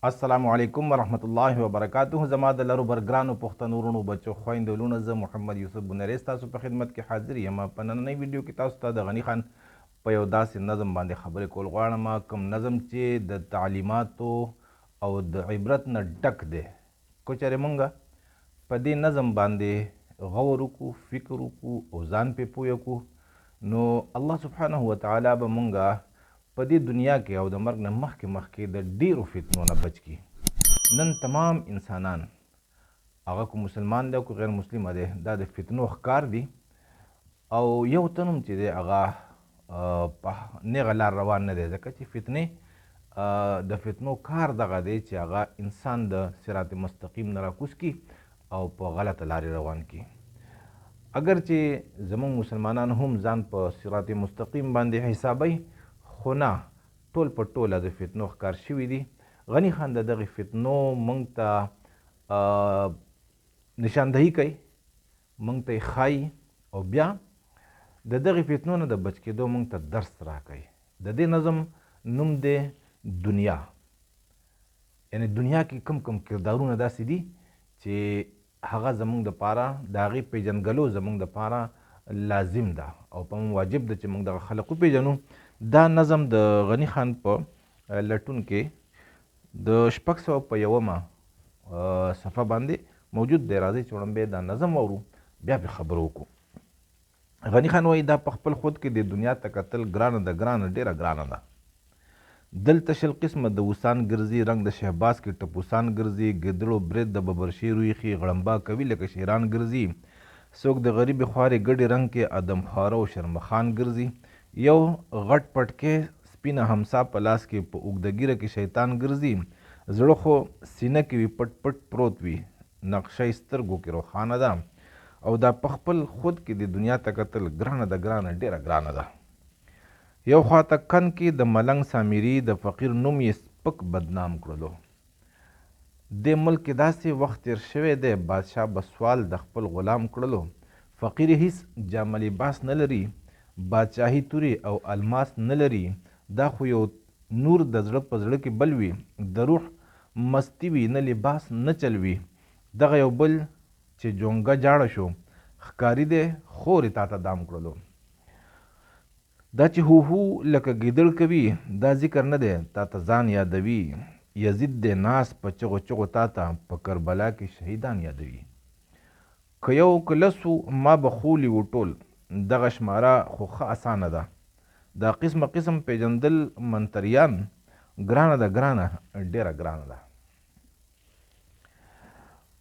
السلام علیکم ورحمت الله وبرکاته. زما د لرو برګرانو پښتنو ورونو بچو خویندو لونه زه محمد یوسف بنریز تاسو په خدمت کې حاضر یم. په نننۍ ویډیو کې تاسو ته د غني خان په یو داسې نظم باندې خبرې کول غواړم، کوم نظم چې د تعلیماتو او د عبرت نه ډک دی. کو چېرې مونږ په دې نظم باندې غور وکړو، فکر وکړو او ځان پې پوه کړو، نو الله سبحانه وتعالی به مونږ په دې دنیا کې او د مرګ نه مخکې د ډیرو فتنو نه بچ کړي. نن تمام انسانان، هغه کو مسلمان دی او که غیر مسلمه دی، دا د فتنو ښکار دي او یو تن هم چې دی هغه په نیغه لار روان نه دی، ځکه چې فتنې د فتنو کار دغه دی چې هغه انسان د صراط مستقیم نه راکوز کړي او په غلطه لارې روان کړي. اگر چې زموږ مسلمانان هم ځان په صراط مستقیم باندې حسابوي، خو نه، ټول په ټوله د فتنو ښکار شوي دي. غني خان د دغې فتنو موږ ته نشاندهي کوي، موږ ته یې ښایي او بیا د دغې فتنو نه د بچ کېدو موږ ته درس راکوي. د دې نظم نوم دی دنیا. یعنې دنیا کې کم کردارونه داسې دي چې هغه زموږ دپاره د هغې پیژندګلو زموږ دپاره لازم ده او په موږ واجب ده چې موږ دغه خلق وپېژنو. دا نظم د غني خان په لټون کې د 601 صفحه باندې موجود دی. راځئ چې وړاندې دا نظم واورو، بیا پرې خبرې وکړو. غني خان وایي دا په خپل خود کې د دنیا ته کتل ګرانه ده، ګرانه، ډېره ګرانه ده. دلته شل قسمه د وسان ګرځي، رنګ د شهباز کې ټپوسان ګرځي، ګدړو برید د ببرشي رویخي غړمبا کوي لکه شیران ګرځي. څوک د غریبې خوارې ګډې رنګ کې ادم خواره او شرمخان ګرځي. یو غټ پټکې سپینه همسا په لاس کې په اوږده ګیره کې شیطان ګرځي. زړه خو سینه کې وي پټ پټ پروت وي، نقشه یې سترګو کې روښانه ده. او دا په خپل خود کې د دنیا ته کتل ګرانه ده، ګرانه، ډېره ګرانه ده. یو خواته کن کې د ملنګ سامري د فقیر نوم یې سپک بدنام کړلو. دې ملک کې داسې وخت تیر شوی دی، بادشاه به سوال د خپل غلام کړلو. فقیر هیڅ جامه لباس نه لري، بادشاهي تورې او الماس نه لري. دا خو یو نور د زړه په زړه کې بل وي، د روح مستی وي، نه لباس نه چلوي. دغه یو بل چې جونګه جاړه شو، ښکاري دی خورې تا ته دام کړلو. دا چې هو لکه ګیدړ کوي، دا ذکر نه دی تا ته ځان یادوي. یزید دی ناس په چغو چغو تا ته په کربلا کې شهیدان یادوي. که یو که لسو ما به خولي و ټول، دغه شماره خو ښه اسانه ده. دا قسم پیژندل منتریان، ګرانه ده، ګرانه، ډېره ګرانه ده.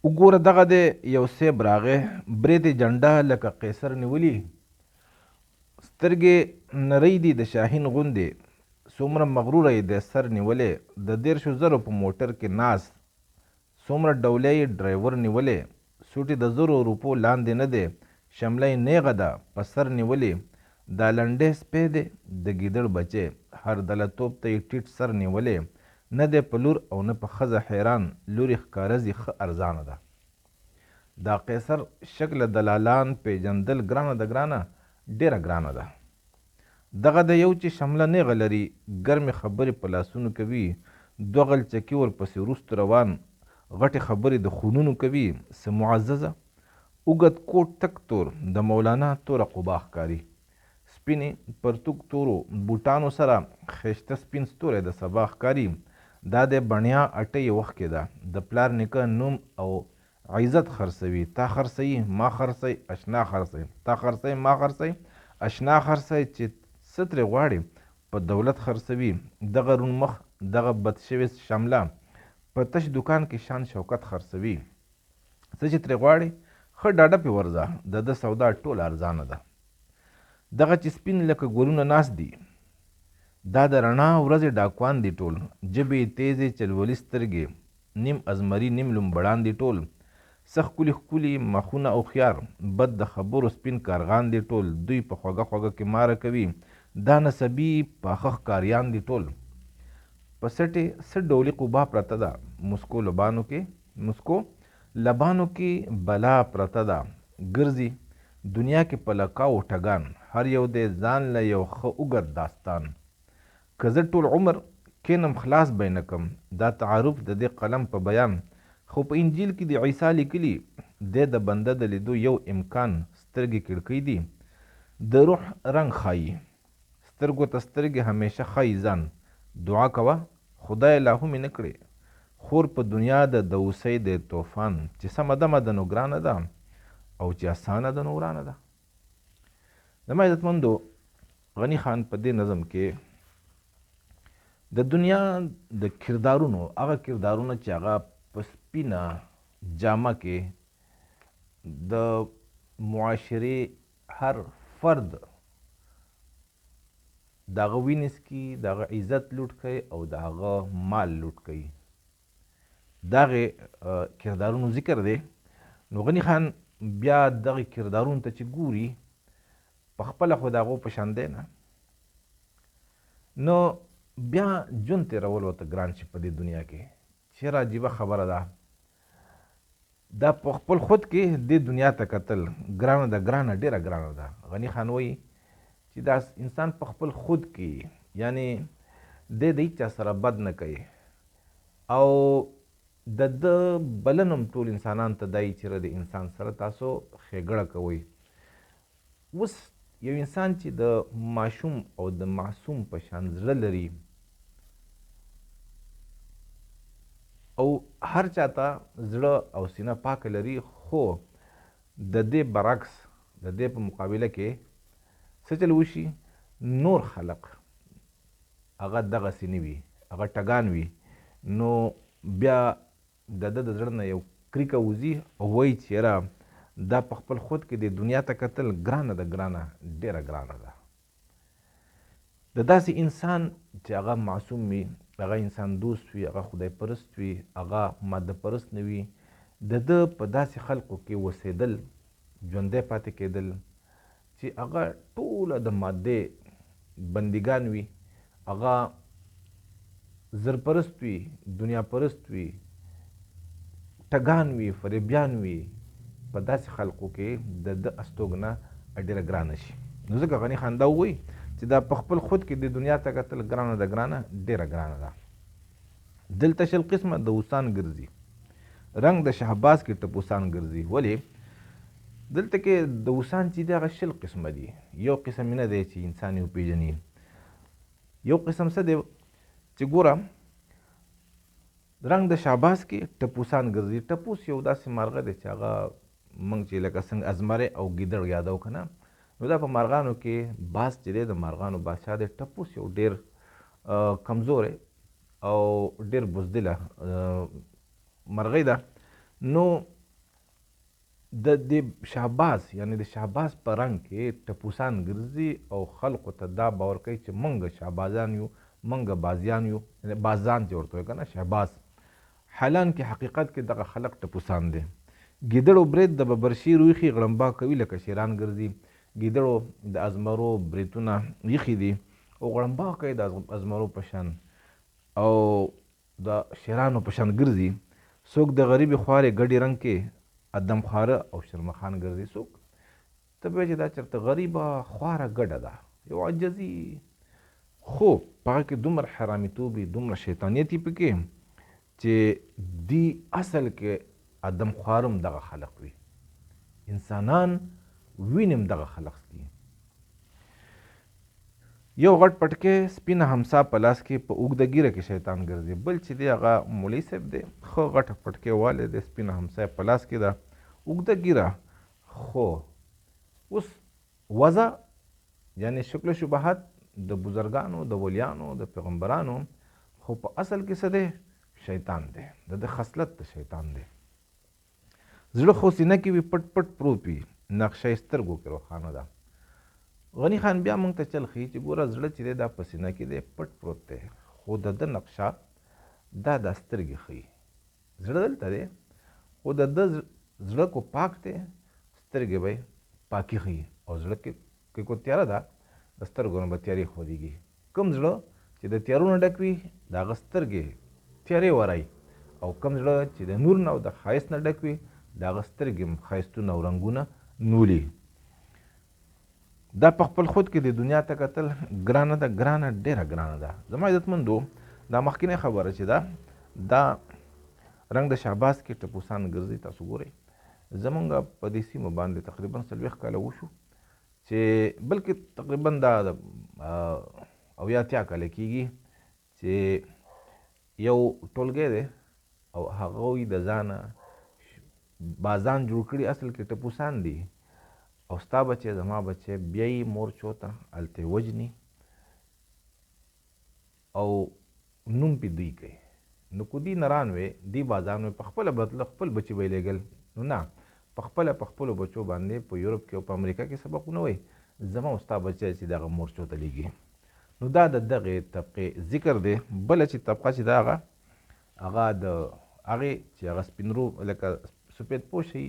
وګوره دغه دی یو سیب راغی، برید یې جنډه لکه قیصر نیولي. سترګې نرۍ دي د شاهین غوندې، څومره مغروره یې د سر نیولې. د 10,000 په موټر کې ناست، څومره ډولۍ یې ډرایور نیولې. سوټې د 1,000 روپو لاندې نه دی، شمله یې نیغه ده په سر نیولې. دا لنډی سپی دی د ګیدړ بچی، هر دله توپ ته یې ټیټ سر نیولې. نه دی په لور او نه په ښځه حیران، لورې ښکارځي ښه ارزانه ده. دا قیصر شکله دلالان پیژندل ګرانه ده، ګرانه، ډېره ګرانه ده. دغه د یو چې شمله نیغه لري، ګرمې خبرې په لاسونو کوي. 2 غلچکي ورپسې وروسته روان، غټې خبرې د خونونو کوي. څه معززه اوږد کوټ تک تور، د مولانا توره قبا ښکاري. سپینې پرتوګ تورو بوټانو سره ښایسته سپین ستوری د سبا ښکاري. دا د بڼیا اټۍ وښکې ده، د پلار نیکه نوم او عزت خرڅوي. تا خرڅوي ما خرڅوي، اشنا خرڅوي. تا خرڅوي ما خرڅوي، اشنا خرڅوي. چې څه ترې غواړي په دولت خرڅوي. دغه روڼ مخ، دغه بد شوې شمله، په تش دکان کې شان شوکت خرڅوي. څه چې ترې غواړي ښه ډاډه پې ورځه، د ده سودا ټوله ارزانه ده. دغه چې سپین لکه ګلونه ناست دي، دا د رڼا ورځې ډاکوان دي ټول. ژبې تیزې چلولي سترګې، نیم ازمري نیم لومبړان دي ټول. څه ښکلي ښکلي مخونه او خیار، بد د خبرو سپین کارغان دي ټول. دوی په خوږه خوږه کې ماره کوي، دا نسبي پاخه ښکاریان دي ټول. په سټې څه ډولي قبا پرته ده، مسکو لبانو کې بلا پرته ده. ګرځي دنیا کې په لکاو ټګان، هر یو دی ځان له یو ښه اوږد داستان. که زه ټول عمر کینم خلاص به نه کم دا تعارف د دې قلم په بیان خو په انجیل کې د عیسی لیکلي د بنده د لیدو یو امکان سترګې کړکۍ دي د روح رنګ ښایي سترګو ته سترګې همیشه ښایي ځان دعا کوه خدای لا هم نه کړې خور په دنیا د اوسۍ د طوفان چې سمه دمه ده نو ګرانه ده او چې اسانه ده نو ورانه ده. زما عزتمندو غني خان په دې نظم کې د دنیا د کردارونو هغه کردارونه چې هغه په سپینه جامه کې د معاشرې هر فرد د هغه وینې څکي د هغه عزت لوټ کوي او د هغه مال لوټ کوي د هغې کردارونو ذکر دی. نو غني خان بیا دغه کردارونو ته چې ګوري په خپله خو د هغو په شان دی نه نو بیا ژوند تېرول ورته ګران شي په دې دنیا کې. چېرې عجیبه خبره ده دا په خپل خود کې دې دنیا ته کتل ګرانه ده ګرانه ډېره ګرانه ده. غني خان وایي چې دا انسان په خپل خود کې یعنی د هیچا سره بد نه کوي او د بلنم ټول انسانان ته دای چې د انسان سره تاسو ښېګړه کوئ. اوس یو انسان چې د ماشوم او د معصوم په شان زړه لري او هر چاته زړه او سینه پاکه لري خو د دې برعکس د دې په مقابله کې څه چل وشي نور خلق هغه دغسې نه وي هغه ټګان وي نو بیا د ده د زړه نه یو کریکه وځي او وایي چې یاره دا په خپل خود کې د دنیا ته کتل ګرانه ده ګرانه ډېره ګرانه ده. د داسې انسان چې هغه معصوم وي هغه انسان دوست وي هغه خدای پرست وي هغه ماده پرست نه وي د ده په داسې خلقو کې اوسېدل ژوندی پاتې کېدل چې هغه ټوله د مادې بندګان وي هغه زرپرست وي دنیا پرست وي ټګان وي فریبیان وي په داسې خلقو کې د ده استوګنه ډېره ګرانه شي. نو ځکه غني خان دا ووایي چې دا په خپل خود کې د دنیا ته کتل ګرانه ده ګرانه ډېره ګرانه ده. دلته شل قسمه د اوسان ګرځي رنګ د شهباز کې ټپوسان ګرځي. ولې دلته کې د اوسان چې دی هغه شل قسمه دي. یو قسم نه دی چې انسان یې وپېژني یو قسم څه دی چې ګوره رنګ د شهباز کې ټپوسان ګرځي. ټپوس یو داسې مارغه دی چې هغه موږ چې لکه څنګه ازمرې او ګیدړ یادو که نه نو دا په مارغانو کې باز چې دی د مارغانو بادشاه دی. ټپوس یو ډېر کمزوری او ډېر بزدله مرغۍ ده. نو د دې شهباز یعنی د شهباز په رنګ کې ټپوسان ګرځي او خلقو ته دا باور کوي چې موږ شهبازان یو موږ بازیان یو بازان چې ورته وایي که نه شهباز. حالان کې حقیقت کې دغه خلق ټپوسان دی. ګیدړو برید د ببرشي رویخي غړمبا کوي لکه شیران ګرځي. ګیدړو د ازمرو بریتونه یخي دي او غړمبا کوي د ازمرو په شان او د شیرانو په شان ګرځي. څوک د غریبې خوارې ګډې رنګ کې ادم خواره او شرمخان ګرځي. څوک ته به چې دا چېرته غریبه خواره ګډه ده یو عجزي خو په هغه کې دومره حرامیتوب وي دومره شیطانیت یې پکې چې دی اصل کې ادم خوارم دغه خلق وي انسانان وینم دغه خلق دي. یو غټ پټکې سپینه همسا په لاس کې په اوږده ګیره کې شیطان ګرځي. بل چې دی هغه مولوي صاحب دی ښه غټه پټکې والی دی سپینه همسا په لاس کې ده اوږده ګیره خو اوس وضع یعنی شکل و شبهات د بزرګانو د ولیانو د پیغمبرانو خو په اصل کې څه دی شیطان دی د خصلت د شیطان دی. زړه خو سینه کې وي پټ پټ پروت وي نقشه یې سترګو کې روښانه ده. غني خان بیا موږ ته چل ښیي چې ګوره زړه چې دی دا په سینه کې دی پټ پروت دی خو د ده نقشه دا سترګې ښیي. زړه دلته دی خو د ده زړه کو پاک دی سترګې به یې پاکي ښیي او زړه کې کو تیاره ده د سترګو نه به تیارې ښودېږي. کوم زړه چې د تیارو نه ډک وي د هغه سترګې تیارې ورایي او کوم زړه چې د نور نه او د ښایست نه ډک وي د هغه سترګې ښایستونه او رنګونه نولي. دا په خپل خود کې د دنیا ته کتل ګرانه ده ګرانه ډېره ګرانه ده. زما عزتمندو دا مخکینه خبره چې دا رنګ د شهباز کې ټپوسان ګرځي. تاسو ګورئ زمونږ په دې سیمه باندې تقریبا 40 کاله وشو چې بلکې تقریبا دا 80 کاله کېږي چې یو ټولګی دی او هغوی د ځانه بازان جوړ کړي، اصل کې ټپوسان دي. او ستا بچی زما بچی بیا یې مورچو ته هلته وجني او نوم پې دوی کوي. نو که دوی نران وې دې بازان وې په خپله بدله خپل بچي به یې لېږل، نو نه په خپله په خپلو بچو باندې په یورپ کې او په امریکا کې سبقونه وایي، زما او ستا بچی چې دغه مورچو ته لېږي. نو دا د دغې طبقې ذکر دی. بله چې طبقه چې دا هغه د هغې چې هغه سپین رو لکه سفید پوشي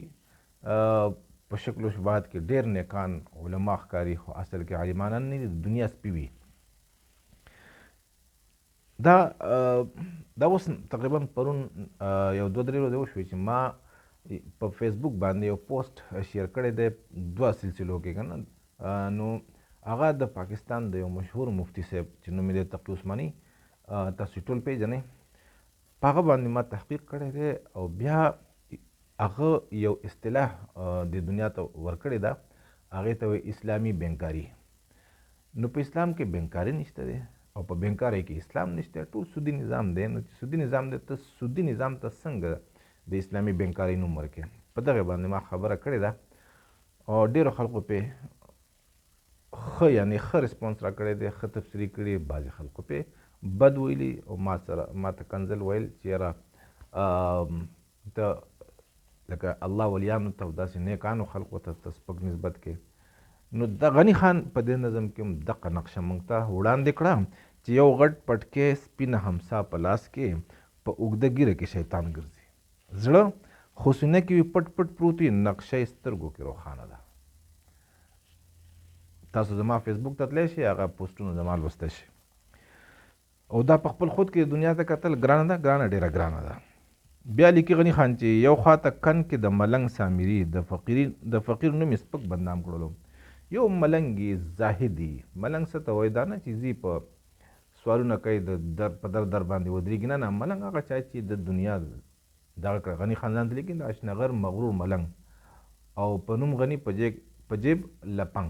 په شکل و شباهت کې ډېر نیکان علما ښکاري، خو اصل کې عالمانه نه دي، د دنیا سپي وي. دا اوس تقریبا پرون یو 2-3 ورځې وشوې چې ما په فیسبوک باندې یو پوسټ شیر کړی دی 2 سلسلو کې که نه. نو هغه د پاکستان د یو مشهور مفتی صاحب چې نوم یې دی تقي عثماني، تاسو ټول پیژنئ، په هغه باندې ما تحقیق کړی دی او بیا هغه یو اصطلاح د دنیا ته ورکړې ده، هغې ته وایي اسلامي بینکاري. نو په اسلام کې بینکاري نشته دی او په بینکارۍ کې اسلام نشته، ټول سودي نظام دی. نو چې سودي نظام دی ته سودي نظام ته څنګه د اسلامي بینکارۍ نوم ورکړې؟ په دغې باندې ما خبره کړې ده او ډېرو خلکو پې ښه یعنې ښه ریسپانس را کړی دی، ښه تبصرې کړي، بعضې خلکو پې بد ویلي او ما ته کنځل ویل چې یاره ته لکه الله ولیانو ته داسې نیکانو خلکو ته سپک نسبت کې. نو د غني خان په دې نظم کې هم دغه نقشه موږ ته وړاندې کړه چې یو غټ پټکې سپینه همسا په لاس کې په اوږده ږیره کې شیطان ګرځي، زړه خو سینه کې وي پټ پټ پروت وي، نقشه یې سترګو کې روښانه ده. تاسو زما فیسبوک ته تللی شئ، هغه پوسټونه زما لوستی شئ. او دا په خپل خود کې دنیا ته کتل ګرانه ده، ګرانه ډېره ګرانه ده. بیا لیکي غني خان چې یو خواته کن کې د ملنګ سامري د فقیر نوم یې سپک بدنام کړلو. یو ملنګ زاهدي، ملنګ څه ته وایي دا نه چې ځي په سوالونه کوي په در باندې ودرېږي، نه ملنګ هغه چا چې د دنیا دغه کړه. غني خان ځان ته لیکي د اشنغر مغرور ملنګ او په نوم غني په جیب لپنګ.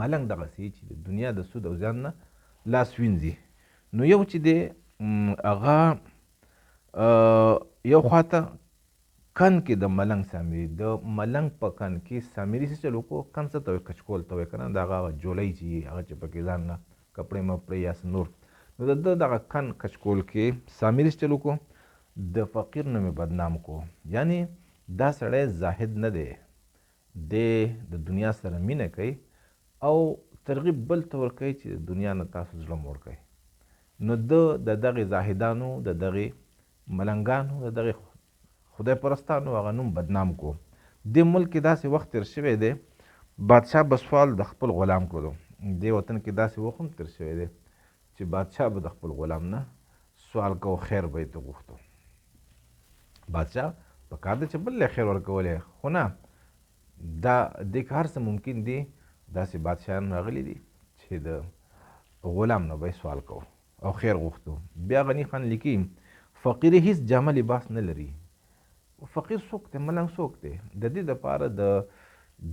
ملنګ دغسې چې د دنیا د سود او زیان نه لاس وینځي. نو یو چې دی هغه یو خواته کن کې د ملنګ سامري، د ملنګ په کن کې سامري څه چل وکړو، کن څه ته وایي کچکول ته وایي که نه، د هغه جولۍ چې هغه چې پکې ځان نه کپړې مپړې یا څه نور. نو د ده دغه کن کچکول کې سامري څه چل وکړو، د فقیر نوم یې بدنام کړو. یعنې دا سړی زاهد نه دی، دی د دنیا سره مینه کوي او ترغیب بل ته ورکوي چې د دنیا نه تاسو زړه موړ کوئ. نو ده د دغې زاهدانو، د دغې ملنګانو، د دغې خدای پرستانو هغه نوم بدنام کو. دې ملک کې داسې وخت تېر شوی دی، بادشاه به سوال د خپل غلام کړلو. دې وطن کې داسې وخت هم تېر شوی دی چې بادشاه به د خپل غلام نه سوال کو، خیر به یې ته غوښتو. بادشاه په کار دی چې بل له خیر ورکولی، خو نه دا دې که هر څه ممکن دي، داسې بادشاهان راغلي دي چې د غلام نه به یې سوال کو او خیر غوښتو. بیا غني خان لیکي فقیر هیڅ جامه لباس نه لري. فقیر څوک دی؟ ملنګ څوک دی؟ د دې دپاره د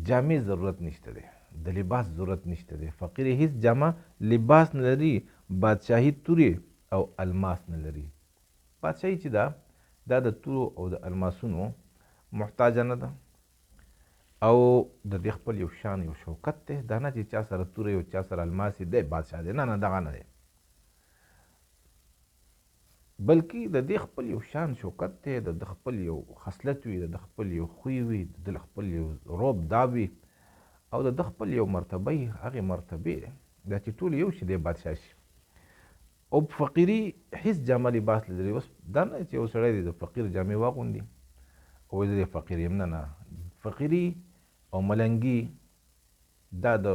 جامې ضرورت نشته دی، د لباس ضرورت نشته دی. فقیر هیڅ جامه لباس نه لري، بادشاهي تورې او الماس نه لري. بادشاهي چې دا د تورو او د الماسونو محتاجه نه ده او د دې خپل یو شان یو شوکت دی. دا نه چې چا سره توره یو چا سره الماس دی بادشاه دی، نه دغه نه دی، بلکې د دې خپل یو شان شوکت دی، د خپل یو خصلت وي، د خپل یو خوی وي، د خپل یو روب دا وي او د خپل یو مرتبه یې هغې مرتبې دا چې ټول یو شي دی بادشاه شي. او فقیري هیڅ جامه لباس لري. اوس دا نه چې یو سړی دی د فقیر جامې واغوندي او زه د فقیر یم، نه فقیري او ملنګي دا د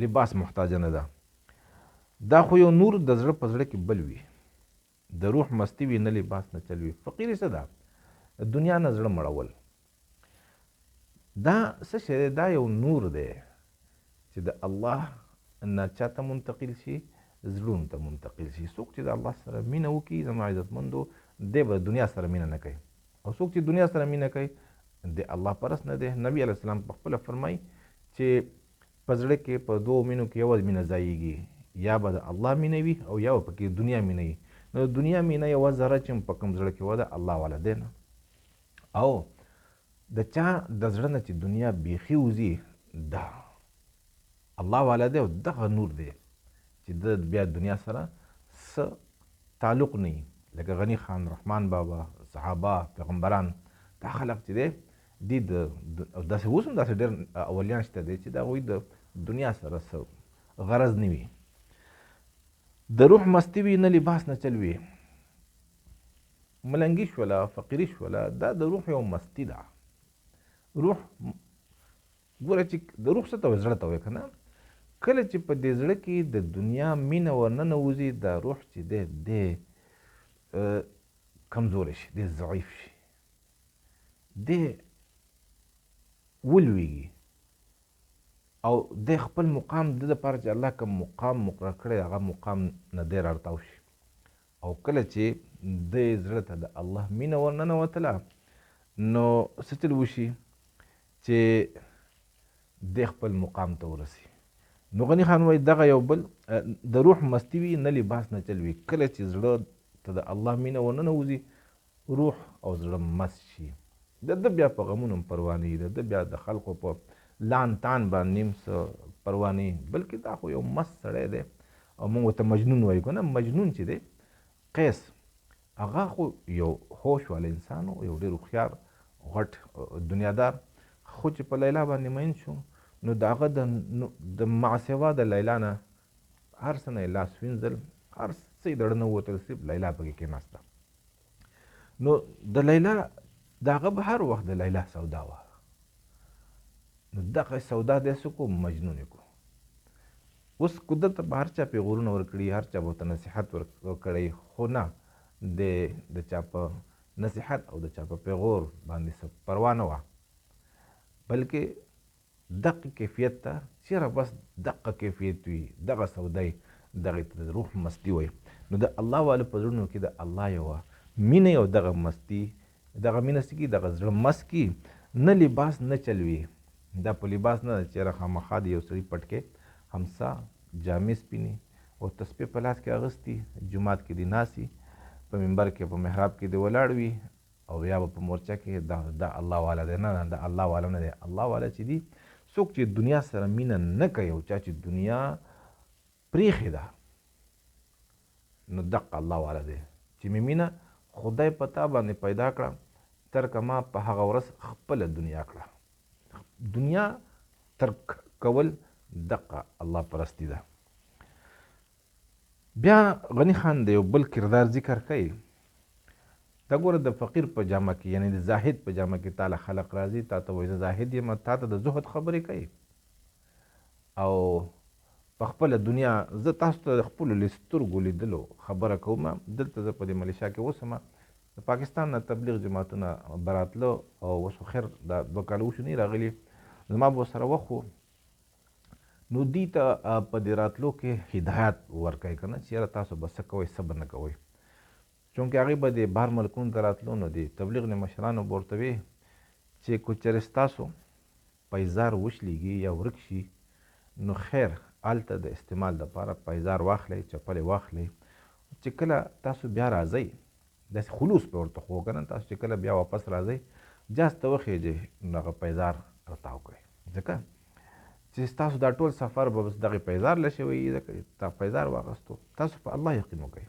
لباس محتاجه نه ده. دا خو یو نور د زړه په زړه کې بل وي، د روح مستی وي، نه لباس نه چل وي. فقیري څه ده؟ دنیا نه زړه مړول. دا څه شی دی؟ دا یو نور دی چې د الله نه چاته منتقل شي زړونو ته منتقل شي. څوک چې د الله سره مینه وکړي زما عزتمندو دی به دنیا سره مینه نه کوي، او څوک چې دنیا سره مینه کوي د الله پرست نه دی. نبی علیه السلام په خپله فرمایي چې په زړه کې په دوو مینو کې یوه مینه ځایږي، یا به د الله مینه وي او یا به پکې دنیا مینه وي. نو د دنیا مینه یوه ذره چې په کوم زړه کې وه د الله والا دی نه، او د چا د زړه نه چې دنیا بیخي وځي دا الله والا دی او دغه نور دی چې د بیا دنیا سره څه تعلق نه وي. لکه غني خان، رحمان بابا، صحابه، پیغمبران، دا خلک چې دی دي داسې اوس هم داسې ډېر اولیان شته دی چې د هغوی د دنیا سره څه غرض نه وي. د روح مستی وي نه لباس نه چل وي، ملنګي شوله فقیري شوله، دا د روح یو مستی ده. روح ګوره چې د روح څه ته وایي؟ زړه ته وایي که نه. کله چې په دې زړه کې د دنیا مینه ورننوځي دا روح چې دی دی کمزوری شي، دی ضعیف شي، دی ولویږي، او د خپل مقام د دپاره چې الله کوم مقام مقرر کړی هغه مقام نه دی رارتاو شي. او کله چې د زړه ته د الله مینه ورننوتله نو څه چل وشي چې د خپل مقام ته ورسي. نو غني خان وایي دغه یو بل د روح مستی وي نه لباس نه چل وي. کله چې زړه ته د الله مینه ورننوځي روح او زړه مست شي، د ده بیا په غمونو هم پروا نه وي، د ده بیا د خلکو په لان تان باندې هم څه پروا نه وي، بلکې دا خو یو مست سړی دی. او موږ ورته مجنون وایو که نه. مجنون چې دی قیس هغه خو یو هوش والا انسان و، یو ډېر هوښیار غټ دنیادار، خو چې په لیلا باندې مین شو نو د هغه د معسوا د لیلا نه هر څه نه یې لاس وینځل، هر څه یې د زړه نه ووتل، صرف لیلا پکې کېناسته. نو د لیلا د هغه به هر وخت د لیلا سودا وه. نو دغه سودا دی څه کو مجنون یې کو. اوس قدرت به هر چا پیغورونه ورکړي، هر چا به ورته نصیحت ورکړی، خو نه د چا په نصیحت او د چا په پیغور باندې څه پروا نه وه، بلکې دغه کیفیت ته چېرې بس دغه کیفیت وي، دغه سودا یې دغې ته د روح مستی وایي. نو د الله والو په زړونو کې د الله یوه مینه او دغه مستی، دغه مینه څه کي دغه زړه مست کي، نه لباس نه چلوي. دا په لباس نه ده چېرې خامخا د یو سړي پټ کې همسا جامې سپینې او تسبیح په لاس کې اغوستي، جومات کې دې ناستي، په منبر کې په محراب کې دې ولاړ وي، او یا به په مورچه کې دا الله والا دی. نه دا الله والا نه دی. الله والا چې دي څوک چې دنیا سره مینه نه کوي، او چا چې دنیا پریښې ده نو دقه الله والا دی چې مې مینه خدای په تا باندې پیدا کړه، ترک ما په هغه ورځ خپله دنیا کړه. دنیا ترک کول دقه الله پرستی ده. بیا غني خان د یو بل کردار ذکر کوي. دا ګوره د فقیر په جامه کې، یعنی د زاهد په جامه کې تاله خلق راځي، تا ته وایي زه زاهد یم، تا ته د زهد خبرې کوي، او په خپله دنیا زه تاسو ته د خپلو سترګو لیدلو خبره کوم. دلته زه په دې ملیشا کې اوسم، د پاکستان نه تبلیغ جماعتونه براتلو، او اوس خو خیر دا 2 کاله وشو نه راغلي، زما به ورسره وخت و. نو دوی ته په دې راتلو کې هدایت ورکوي که نه چې یاره تاسو به څه کوئ څه به نه کوئ. چونکې هغوی به د بهر ملکونو ته راتلو نو د تبلیغ نه مشرانو به ورته وي چې که چېرې ستاسو پیزار وشلیږي یا ورک شي نو خیر هلته د استعمال دپاره پیزار واخلئ، چپلې واخلئ، چې کله تاسو بیا راځئ داسې خلوص به ورته خو که نه، تاسو چې کله بیا واپس راځئ جاز ته وخېږئ نو هغه پیزار رتاو کړئ، ځکه چې ستاسو دا ټول سفر به بس دغې پیزار له شوی ځکه تا پیزار واخیستو. تاسو په الله یقین وکئ.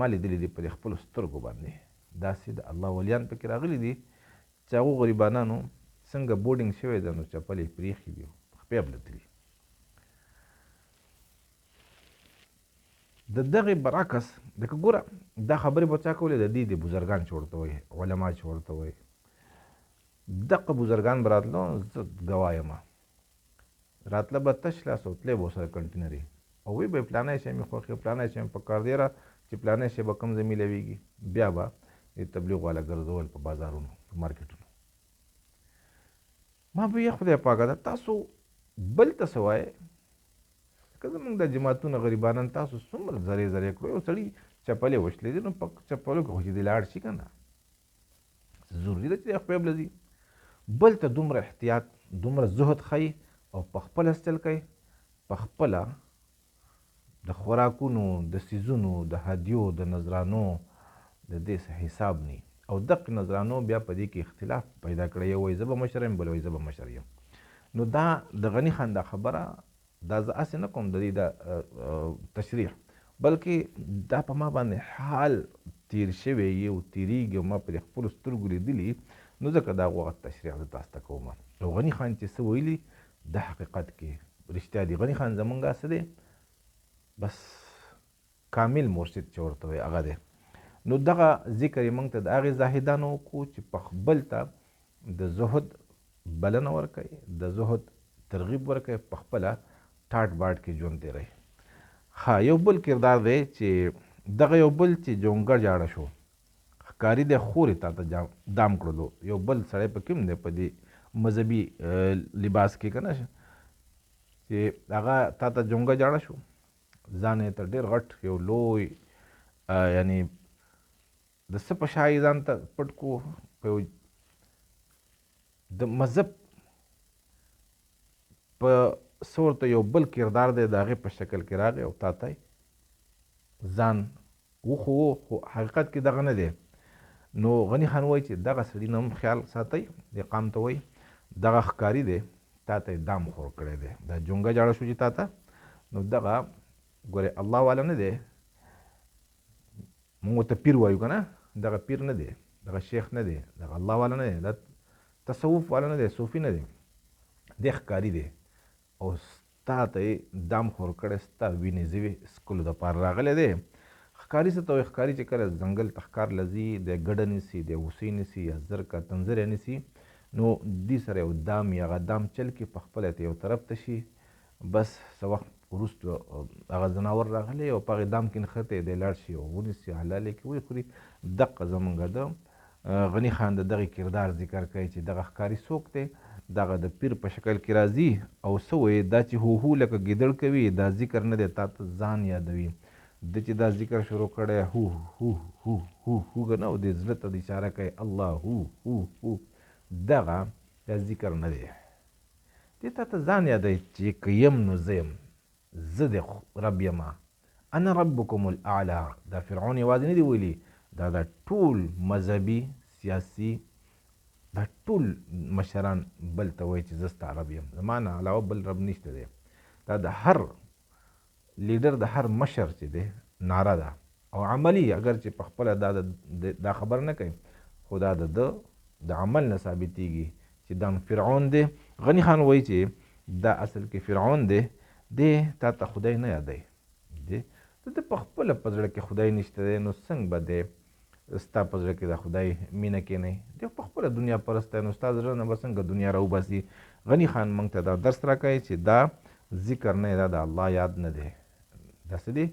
ما لیدلي دي په دې خپلو سترګو باندې داسې د الله ولیان پکې راغلي دي چې هغو غریبانانو څنګه بورډینګ شوی ده نو چپل یې پرېښي دي، خپې بلتلي. د دغې برعکس لکه ګوره دا خبرې به چا کولې د دې د بزرګان چې ورته وایي، علما چې ورته وایي، دغه بزرګان به راتلو زه ګواه یم، راتله به تش لاس او تللی به ورسره کنټینري، او وی به پلانی شی مې خوښ پلانی شی مې په کار دی را چې پلانی شی به کوم ځای میلاویږي، بیا به د تبلیغ والا ګرځول په بازارونو په مارکیټونو. ما به یې خدای پاکه ده تاسو بل ته څه وایې که زموږ د جماعتونه غریبانان تاسو څومره زرې زرې کړو، یو سړي چپلې وشلې دي نو په چپلو کې خو چې دی لاړ شي که نه، ضروري ده چې دی خپل لځي. بل ته دومره احتیاط دومره زهد ښیي او په خپله سټل کوي، په خپله د خوراکونو د څیزونو د هدیو د نظرانو د دې څه حساب نه، او دغه نظرانو بیا په دې کې اختلاف پیدا کړی، یو وایي زه به مشر یم، بل وایي زه به مشر یم. نو دا د غني خان دا خبره دا زه هسې نه کوم د دې د تشریح، بلکې دا په ما باندې حال تیر شوی او تیریږي او ما په خپلو سترګو لیدلي، نو ځکه د هغو تشریح زه تاسو ته کوم. او غني خان چې څه ویلي د حقیقت کې رښتیا دي. غني خان زمونږ څه دی، بس کامل مرشد چې ورته وایي هغه دی. نو دغه ذکر یې موږ ته د هغې زاهدانو وکړو چې په بل ته د زهد بلنه ورکوي، د زهد ترغیب ورکوي، په خپله ټاټ باټ کې ژوند تېروي. ها یو بل کردار دی چې دغه یو بل چې جونګړ جاړه شو، ښکاري دی خورې تا ته دام کړلو، یو بل سړی په کوم دی په دې مذهبي لباس کې که نه چې هغه تا ته جونګه جاړه شو، ځان یې تر ډېر غټ یو لوی یعنی د څه په شا یې ځان ته پټ کړو، په یو د مذهب په څه ورته یو بل کردار دی د هغې په شکل کې راغی او تا ته ځان وښوو، خو حقیقت کې دغه نه دی. نو غني خان وایي چې دغه سړي نه هم خیال ساتئ، دې قام ته وایي دغه ښکاري دی تا ته یې دام خور کړی دی، دا جونګه جاړه شو چې تا ته، نو دغه ګورې الله والا نه دی، مونږ ورته پیر وایو که نه، دغه پیر نه دی، دغه شیخ نه دی، دغه الله والا نه دی، دا تصوف والا نه دی، صوفي نه دی، دی ښکاري دی او ستا ته یې دام خور کړی، ستا وینې زوی څکلو دپاره راغلی دی. ښکاري څه ته وایي؟ ښکاري چې کله ځنګل ته ښکار لځي، د ګډه نیسي، د هوسۍ نیسي یا زرکه تنزره نیسي، نو دې سره یو دام یا هغه دام چل کې په خپله ته یو طرف ته شي، بس څه وخت وروسته هغه ځناور راغلی او په هغې دام کې نښتی دی لاړ شي او ونیسي حلالې کې وخوري. دقه زمونږ د غني خان د دغې کردار ذکر کوي چې دغه ښکاري څوک دی، دغه د پیر په شکل کې راځي او څه وایي دا چې هو لکه ګیدړ کوي، دا ذکر نه دی، تا ته ځان یادوي. د چې دا ذکر شروع کړی هو هو هو هو هو که نه، او د زړه ته د اشاره کوي الله هو هو هو، دغه دا ذکر نه دی. دې تا ته ځان یادوي چې که یم نو زه یم، زه د رب یمه، انا ربکم الاعلی. دا فرعون یوازې نه دی ویلي، دا د ټول مذهبي سیاسي دا ټول مشران بل ته وایي چې زه ستا رب یم، زما نه علاوه بل رب نشته دی. دا د هر لیډر د هر مشر چې دی ناره ده او عملی، اگر چې په خپله دا خبر نه کوي، خو دا د عمل نه ثابتېږي چې دا فرعون دی. غني خان وایي چې دا اصل کې فرعون دی، دی تا ته خدای نه یادوي، دی د په خپله په زړه کې خدای نشته دی، نو څنګه به دی ستا په زړه کې د خدای مینه کښېنوي؟ دی په خپله دنیا پرست دی، نو ستا زړه نه به څنګه دنیا راوباسي؟ غني خان موږ ته دا درس راکوي چې دا ذکر نه دا د الله یاد نه دی، دا څه دی؟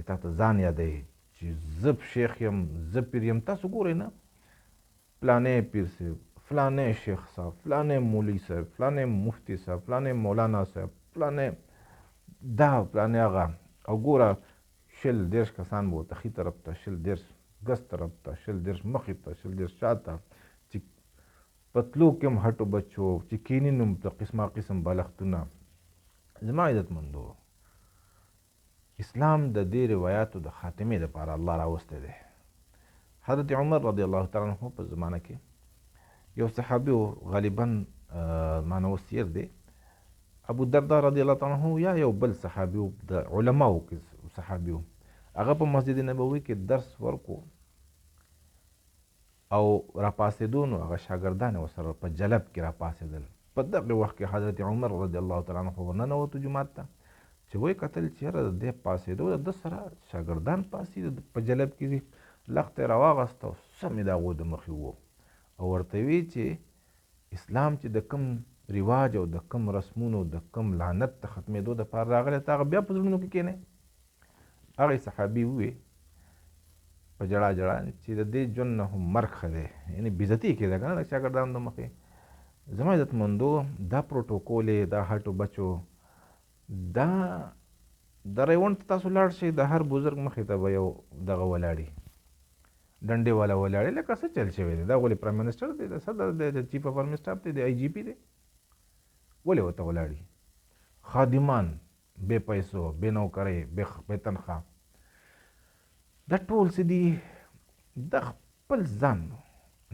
تا ته ځان یادوي چې زه شیخ یم، زه پیر یم. تاسو ګورئ نه، فلانی پیر صاحب، فلانی شیخ صاحب، فلانی مولوي صاحب، فلانی مفتي صاحب، فلانی مولانا صاحب، فلانی دا فلانی هغه، او ګوره 20-30 کسان به ورته ښي طرف ته، 20-30 ګس طرف ته، 20-30 مخې ته، 20-30 شاته، چې په تلو کې هم هټو بچو، چې کیني نو د قسمه قسم بالښتونه. زما عزتمندو، اسلام د دې روایاتو د خاتمې دپاره الله راوستی دی. حضرت عمر رضی الله تعالی عنه په زمانه کې یو صحابي و، غالبا مانه سیر دی، ابو الدرداء رضی الله تعالی عنه، یا یو بل صحابي و، د علماو کې صحابي و، هغه په مسجد نبوي کې درس ورکو او راپاسېدو، نو هغه شاګردان یې ورسره په جلب کې راپاڅېدل. په دغه وخت کې حضرت عمر رضی الله تعالی عنه ورننوتو جومات ته، چې وایي کتل چې یاره د دې پاسېدو د ده سره شاګردان پاسې په جلب کې دي، لښته یې راواغسته او سم یې د هغو د مخې وو، او ورته وی چې اسلام چې د کوم رواج او د کوم رسمونو د کوم لعنت د ختمېدو دپاره راغلی، ته هغه بیا په زړونو کې کښېنئ. هغې صحابي ووی په جړا جړا چې د دې ژوند نه هم مرګ ښه دی، یعنې بېزتي یې کېده که نه د شاګردانو د مخې. زما عزتمندو، دا پروټوکول دا هټو بچو دا د ریوند ته تاسو لاړ شئ د هر بزرګ مخې ته به یو دغه ولاړي ډنډې والا ولاړې لکه څه چل شوی دی دا ولې پرایم منسټر دی د صدر دی د چیف اف آرمي سټاف دی د آی جي پي دی ولې ورته ولاړي خادمان بې پیسو بې نوکرۍ بې تنخواه دا ټول څه دي د خپل ځان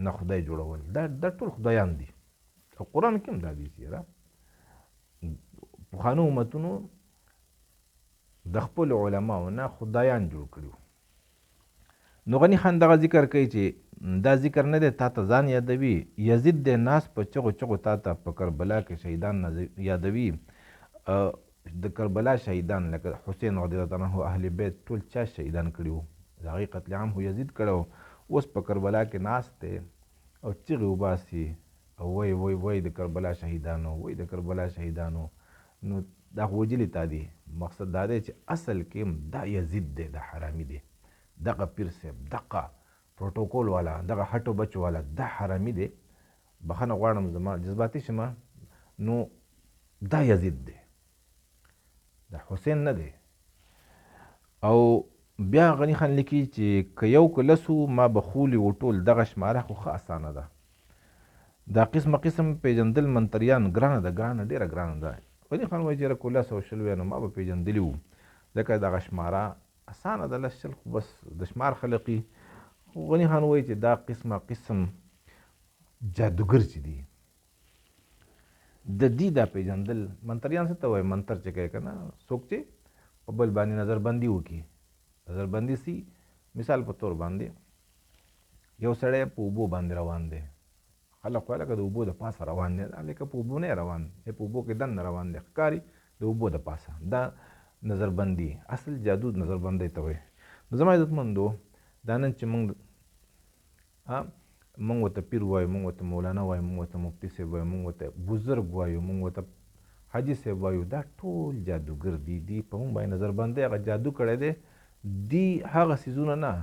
نه خدای جوړول دا ټول خدایان دي او قرآن کې هم دا دي چې پخوانو امتونو د خپل علماو نه خدایان جوړ کړي نو غني خان دغه ذکر کوي چې دا ذکر نه دی تا ته ځان یادوي یزید دی ناس په چغو چغو تا ته په کربلا کې شهیدان یادوي د کربلا شهیدان لکه حسین رضی الله عنه اهل بیت ټول چا شهیدان کړي وو د هغې قتل عام خو یزید کړی اوس په کربلا کې ناست دی او چغې وباسي او وای د کربلا شهیدانو وای د کربلا شهیدانو نو دا خو وجلې تا دي مقصد دا دی چې اصل کې دا یزید دی دا حرامي دی دغه پیر صاحب دغه پروتوکول والا دغه هټو بچو والا دا حرامي دی بخښنه غواړم زما جذباتي شمه نو دا یزید دی دا حسین نه دی او بیا غني خان لیکي چې که یو که لسو ما به خولي وټول دغه شماره خو ښه اسانه ده دا قسم پیژندل منتریان ګرانه ده ډېره ګرانه ده غني خان وایي چې که لس او شل وی نو ما به پیژندلي وو ځکه دغه شماره اسانه ده لس شل خو بس د شمار خلقي خو غني خان وایي چې دا قسم جادوګر چې دي د دې دا پیژندل منتریان څه ته وایي منتر چې کوي که نه څوک چې په بل باندې نظربندي وکړي نظربندي سي مثال په طور باندې یو سړی په اوبو باندې روان دی خلک وایي لکه د اوبو د پاسه روان دی لکه په اوبو نه روان دی په اوبو کې دننه روان دی ښکاري د اوبو د پاسه دا نظربندي اصل جادو نظربندۍ ته وایي نو زما عزتمندو دا نن چې موږ ورته پیر وایو موږ ورته مولانا وایو موږ ورته مفتي صاحب وایو موږ ورته بزرګ وایو موږ ورته حاجي صاحب وایو دا ټول جادوګر دي په موږ باندې نظربندۍ هغه جادو کړی دی دی هغه څیزونه نه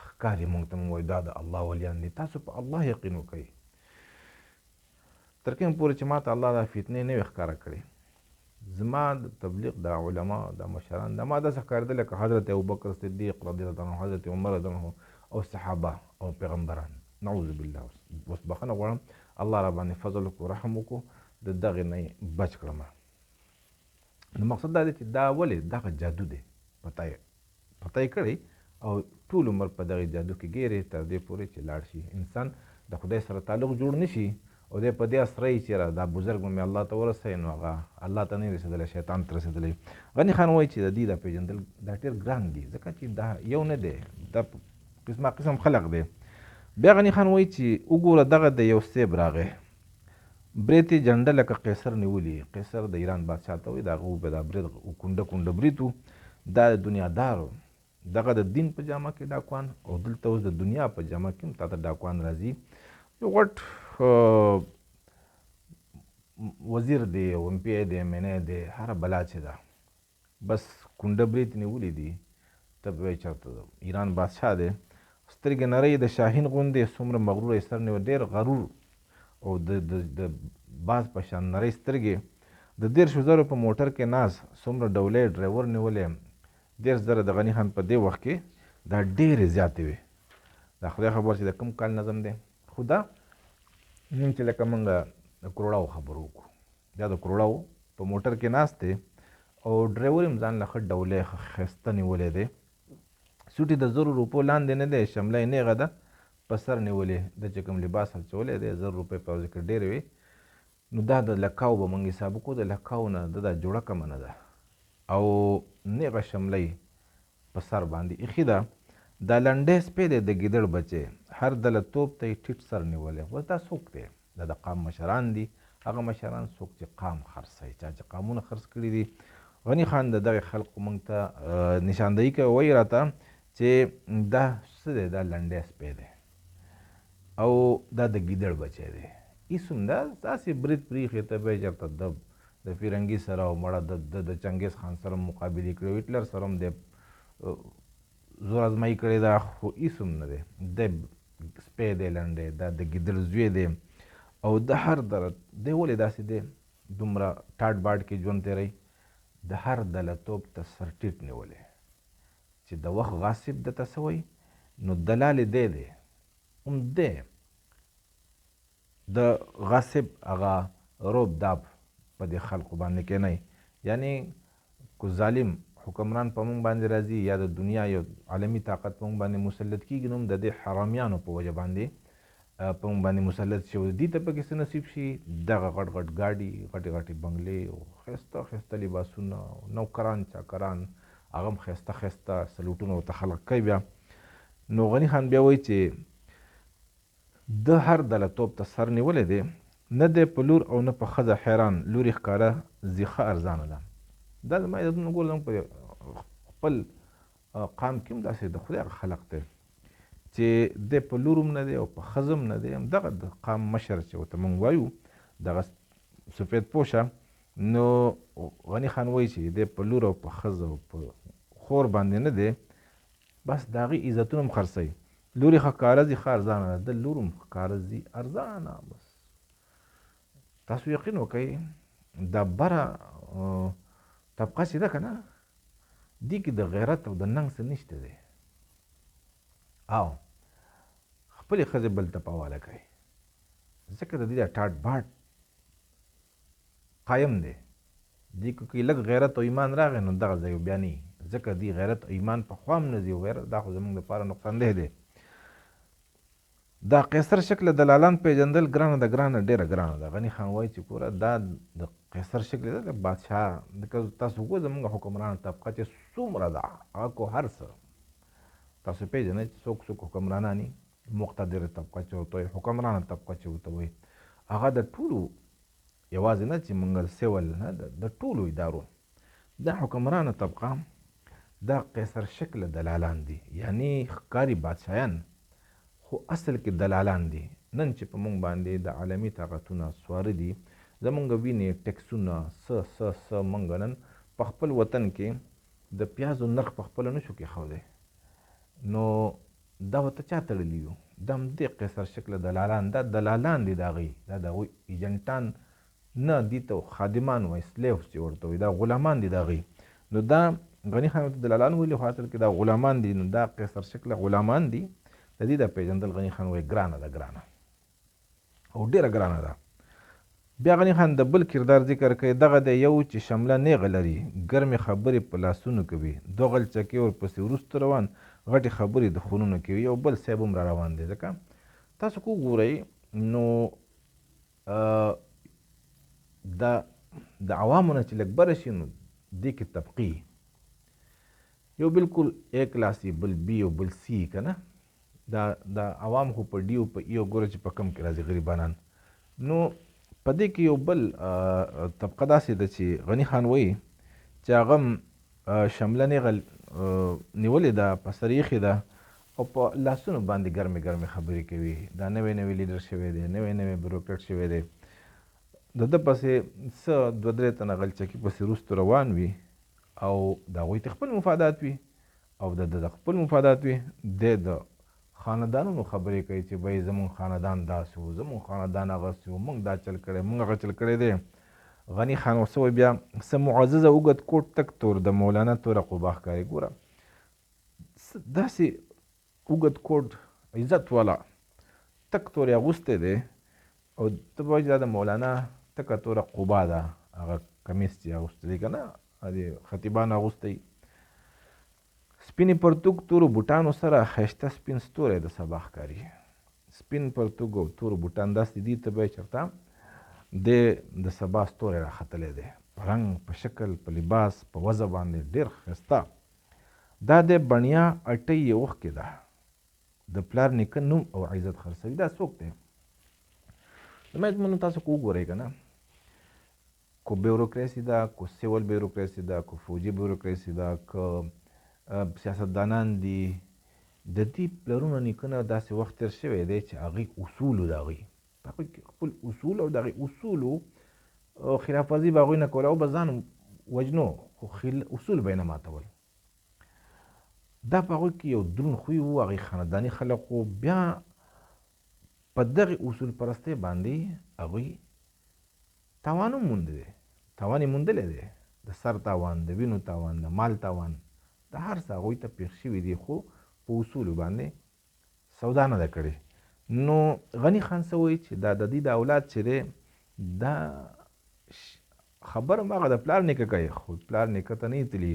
ښکاري موږ ته موږ وایو دا د الله ولیان دي تاسو په الله یقین وکئ تر کومه پورې چې ما ته الله دا فتنې نه وي ښکاره کړې زما د تبلیغ د علما د مشران دا ما داسې ښکارېده لکه حضرت ابوبکر صدیق رضی الله عنه حضرت عمر رضی الله عنه او صحابه او پیغمبران نعوذ بالله اوس بخښنه غواړم الله را باندې فضل وکړو رحم وکړو د دغې نه بچ کړم نو مقصد دا دی چې دا ولې دغه جادو دی پته یې کړی او ټول عمر په دغې جادو کې ګیرې تر دې پورې چې لاړ شي انسان د خدای سره تعلق جوړ نه شي او دی په دې اسره چې دا بزرګ مې الله ته ورسوي نو هغه الله ته نه رسېدلی شیطان ته رسېدلی غني خان وایي چې د دې دا پېژندل دا ډېر ګران دي ځکه چې دا یو نه دی دا قسم خلق دی بیا غني خان وایي چې وګوره دغه د یو سیب راغی برید یې جنډه لکه قیصر نیولي قیصر د ایران بادشاه ته وایي د هغه به دا برید کونډه برید و دا د دنیادارو دغه د دین په جامه کې ډاکوان او دلته اوس د دنیا په جامه کې هم تا ته ډاکوان راځي یو غټ وزیر دی او ایم پی ای دی ایم این ای دی هره بلا چې ده بس کونډه برید نیولي دي ته به وایي چېرته ایران بادشاه دی سترګې نرۍ د شاهین غوندې څومره مغرور یې سر نیولی ډېر غرور او د باز په شان نرۍ سترګې د 10,000 په موټر کې ناز څومره ډولۍ ډرایور نیولی 10,000 د غني خان په دې وخت کې دا ډېرې زیاتې وې دا خدای خبر چې د کوم کال نظم دی خو دا نیم چې لکه موږ د کروړاو خبرو وکړو دا د کروړاو په موټر کې ناست دی او ډرایور یې ځان له ښه ډولۍ ښایسته نیولی دی سوټ یې د 100 روپو لاندې نه دی شمله یې نیغه ده په سر نیولې د چې کوم لباس اچولی دی 100 روپۍ په ورځ کې ډېرې وې نو دا د لکاو به موږ حساب وکړو د لکاو نه دا جوړه کمه نه ده او نیغه شمله یې په سر باندې ایښې ده دا لنډی سپی دی د ګیدړ بچی هر ډله توپ ته یې ټیټ سر نیولی اوس دا څوک دی دا د قام مشران دي هغه مشران څوک چې قام خرڅوي چا چې قامونه خرڅ کړي دي غني خان د دغې خلقو موږ ته نشاندهي کوي وایي راته چې دا څه دی دا لنډی سپی دی او دا د ګیدړ بچی دی ایس هم دا داسې برید پرېښې ته به یې چېرته د فرنګي سره او مړه د چنګیز خان سره مقابلې کړي هټلر سره هم دی زور ازمایي کړې ده خو هېڅ هم نه دی دی سپی دی لنډی دا د ګیدړ زوی دی او د هر درد دی ولې داسې دی دومره ټاټ باټ کې ژوند تېروي د هر دلتوب ته سر ټیټ نیولی چې د وخت غاصب د تسوي نو دلال دی دی د غاصب هغه روب داب په دې خلقو باندې کوي یعنی کو ظالم حکمران په مونږ باندې راځي یا د دنیا یو عالمي طاقت په مونږ باندې مسلط کیږي نو د دې حرامیانو په وجه باندې په مونږ باندې مسلط شي دي ته پکې څه نصیب شي دغه غټ غټ ګاډي غټې بنګلې او ښایسته لباسونه نوکران چاکران هغه هم ښایسته سلوټونه ورته خلق کوي بیا نو غني خان بیا وایي چې د هر دلتوب ته سر نیولی دی نه دی په لور او نه په ښځه حیران لورې ښکاره زیخه ارزانه ده دا زما عزتونه ګوره زموږ په خپل قام کې هم داسې د خدای خلق دی چې دی په لور هم نه دی او په ښځه هم نه دی همدغه د قام مشر چې ورته موږ وایو دغه سفید پوشه نو غني خان وایي چې دی په لور او په ښځه او په خور باندې نه دی بس د هغې عزتونه هم خرڅوي لورې ښکاره ځي ښه ارزانه ده د لور هم ښکاره ځي ارزانه بس تاسو یقین وکئ دا بره طبقه چې ده که نه دې کې د غیرت او د ننګ څه نشته دی او خپلې ښځې بل ته په حواله کوي ځکه د دې دا ټاټ باټ قایم دی دې کې لږ غیرت او ایمان راغی نو دغه ځای بیا نه ځکه دې غیرت او ایمان په خوا هم نه ځي غیرت دا خو زموږ دپاره نقصاندی دی دا قیصر شکل دلالان پیژندل ګرانه ده ګرانه ډیره ګرانه ده غني خان وایي چې ګوره دا د قیصر شکل ده د بادشاه تاسو وګورئ زموږ حکمرانه طبقه چې څومره ده هغه کو هر څه تاسو پیژنئ چې څوک حکمرانان دي مقتدره طبقه چې ورته وایي حکمرانه طبقه چې ورته وایي هغه د ټولو یوازې نه چې منګل سیول نه د ټولو ادارو دا حکمرانه طبقه دا قیصر شکل دلالان دي یعنی ښکاري بادشاهیان خو اصل کې دلالان دي نن چې په مونږ باندې د عالمي طاقتونه سواره دي زمونږ وینې ټیکسونه څه مونږ نن په خپل وطن کې د پیازو نرخ په خپله نشو کېښودی نو دا ورته چا تړلي یو دا همدې قیصر شکله دلالان دا دلالان دي د هغوی دا د هغوی ایجنټان نه دي ته خادمان وایي سلیوز چې ورته وایي دا غلامان دي د هغوی نو دا غني خان ورته دلالان ویلي خو اصل کې دا غلامان دي نو دا قیصر شکله غلامان دي د دې د پیژندل غني خان وایي ګرانه ده ګرانه او ډېره ګرانه ده بیا غني خان د بل کردار ذکر کوي دغه د یو چې شمله نیغه لري ګرمې خبرې په لاسونو کوي دوه غلچکې ورپسې وروسته روان غټې خبرې د خونونو کوي یو بل صاحب هم را روان دی ځکه تاسو کو ګورئ نو د عوامو نه چې لږ بره شي نو دې کې طبقې یو بالکل A کلاسي بل B او بل C که نه دا عوام خو په ډیو په ایو ګوره چې په کم کې راځي غریبانان نو په دې کې یو بل طبقه داسې ده چې غني خان وایي چې هغه هم شمله نیغه نیولې ده په سر ایښې ده او په لاسونو باندې ګرمې خبرې کوي دا نوی لیډر شوی دی نوی بیروکرټ شوی دی د ده پسې څه دوه درې تنه غلچکي پسې وروستو روان وي او د هغوی ته خپل مفادات وي او د خپل مفادات وي د خاندانونو خبرې کوي چې بای زمونږ خاندان داسې و زمونږ خاندان هغسې و موږ دا چل کړی موږ هغه چل کړی دی غني خان ورڅه وایي بیا څه معززه اوږد کوټ تک تور د مولانا توره قبا ښکاري ګوره داسې اوږد کوټ عزت والا تک تور یې اغوستی دی او ته به وایي چې دا د مولانا تکه توره قبا ده هغه کمیس چې اغوستی دی که نه د خطیبانو اغوستی سپینې پرتوګ تورو بوټانو سره ښایسته سپین ستوری د سبا ښکاري سپین پرتوګ او تورو بوټان داسې دي ته به یې چېرته د سبا ستوری راختلی دی په رنګ په شکل په لباس په وضع باندې ډېر ښایسته دا د بڼیا اټۍ یې اوښکې ده د پلار نیکه نوم او عزت خرڅوي دا څوک دی زما یجمنو تاسو که وګورئ که نه کو بیوروکراسي ده کو سیول بیوروکراسي ده کو فوجي بیوروکراسي ده که سیاستدانان دي د دې پلرونه نیکونه داسې وخت تېر شوی دی چې هغوی اصولو د هغوی په هغوی کې خپل اصول او د هغوی اصولو خلاف ورزي به هغوی نه کوله او به ځان وجنو خو اصول به یې نه ماتول دا په هغوی کې یو دروند خوی و هغوی خانداني خلق و بیا په دغې اصول پرستۍ باندې هغوی تاوان هم موندلی دی تاوان یې موندلی دی د سر تاوان، د وینو تاوان، د مال تاوان، د هر څه هغوی ته پېښ شوي دي، خو په اصولو باندې سودا نه ده کړې. نو غني خان څه وایي چې دا د دې د اولاد چې دی دا خبره هغه د پلار نیکه کوي، خو پلار نیکه ته نه تلي،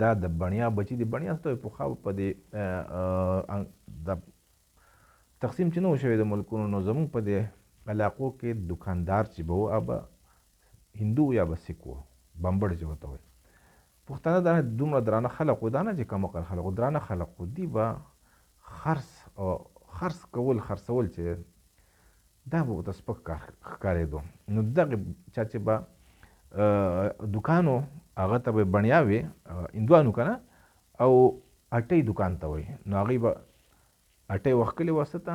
دا د بڼیا بچي دي. بڼیا ته پخوا په دې د تقسیم چې نه و شوی د ملکونو، نو زموږ په دې علاقو کې دکاندار چې به و هغه هندو یا به سیک و، بمبړ چې ورته وایي. پښتانه دا دومره درانه خلق و، دا نه چې کم عقل خلق و، درانه خلق و. دوی به خرڅ کول، خرڅول چې دا به ورته سپک کار ښکارېدو. نو دغې چا چې به دوکان و هغه ته به بڼیا وې، هندوانو که نه، او اټۍ دوکان ته وایي. نو هغوی به اټۍ وښکلې وسه ته،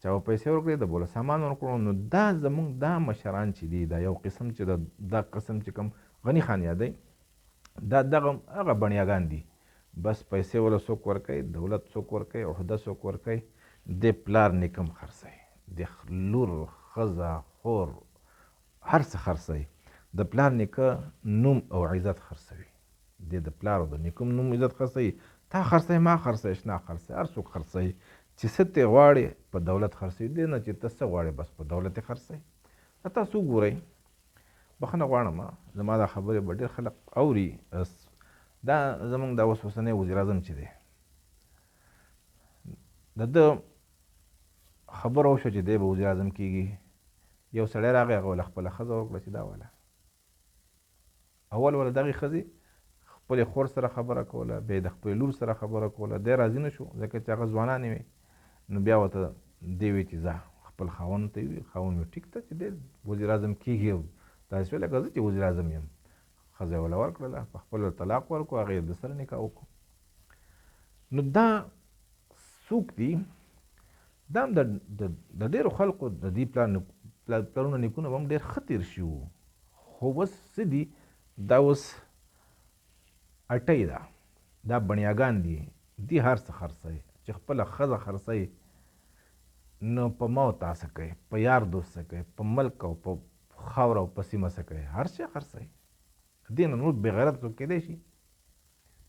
چا به پیسې ورکړې، د بوله سامان ورکړو. نو دا زموږ دا مشران چې دي، دا یو قسم چې دا قسم چې کوم غني خان یادوي، دا دغه هغه بڼیاګان دي. بس پیسې وله څوک ورکوي، دولت څوک ورکوي، عهده څوک ورکوي، د پلار نیکم خرڅوي، د لور ښځه خور هر څه خرڅوي، د پلار نیکه نوم او عزت خرڅوي، د پلار او د نیکم نوم عزت خرڅوي. تا خرڅوي، ما خرڅوي، شنا خرڅوي، هر څوک خرڅوي. چې څه ترې غواړې په دولت خرڅوي، دې نه چې ته څه غواړې بس په دولت یې خرڅوي. تاسو وګورئ، بخښنه غواړم زما دا خبرې به ډېر خلک اوري. دا زموږ دا اوس اوسنی وزیر اعظم چې دی، د ده خبره وشوه چې دی به وزیر اعظم کېږي. یو سړی راغی، هغه ول خپله ښځه وکړه چې دا واله اول دغې ښځې خپلې خور سره خبره کوله، بیا د خپلې لور سره خبره کوله. دی راضي نه شو ځکه چې هغه ځوانانې وې. نو بیا ورته دی وی چې ځه خپل خاوند ته وي. خاوند وی ټیک ته چې دی وزیر اعظم کېږي، داسې ویل لکه زه چې وزیر اعظم یم. ښځه یې وله ورکړله، په خپل طلاق ورکړو، هغې د سره نکاح وکړو. نو دا څوک دي؟ دا هم د ډېرو خلکو د دې پلرونه نیکونه به هم ډېر ښه تېر شوي وو، خو اوس څه دي؟ دا اوس اټۍ ده، دا بڼیاګان دي، دي هر څه خرڅوي. چې خپله ښځه خرڅوي نو په ما او تا څه کوي، په یار دوست څه کوي، په ملک او په خاوره او په سیمه څه کوي، هر شی خرڅوي. دې نه نور بېغیرت څوک کېدی شي؟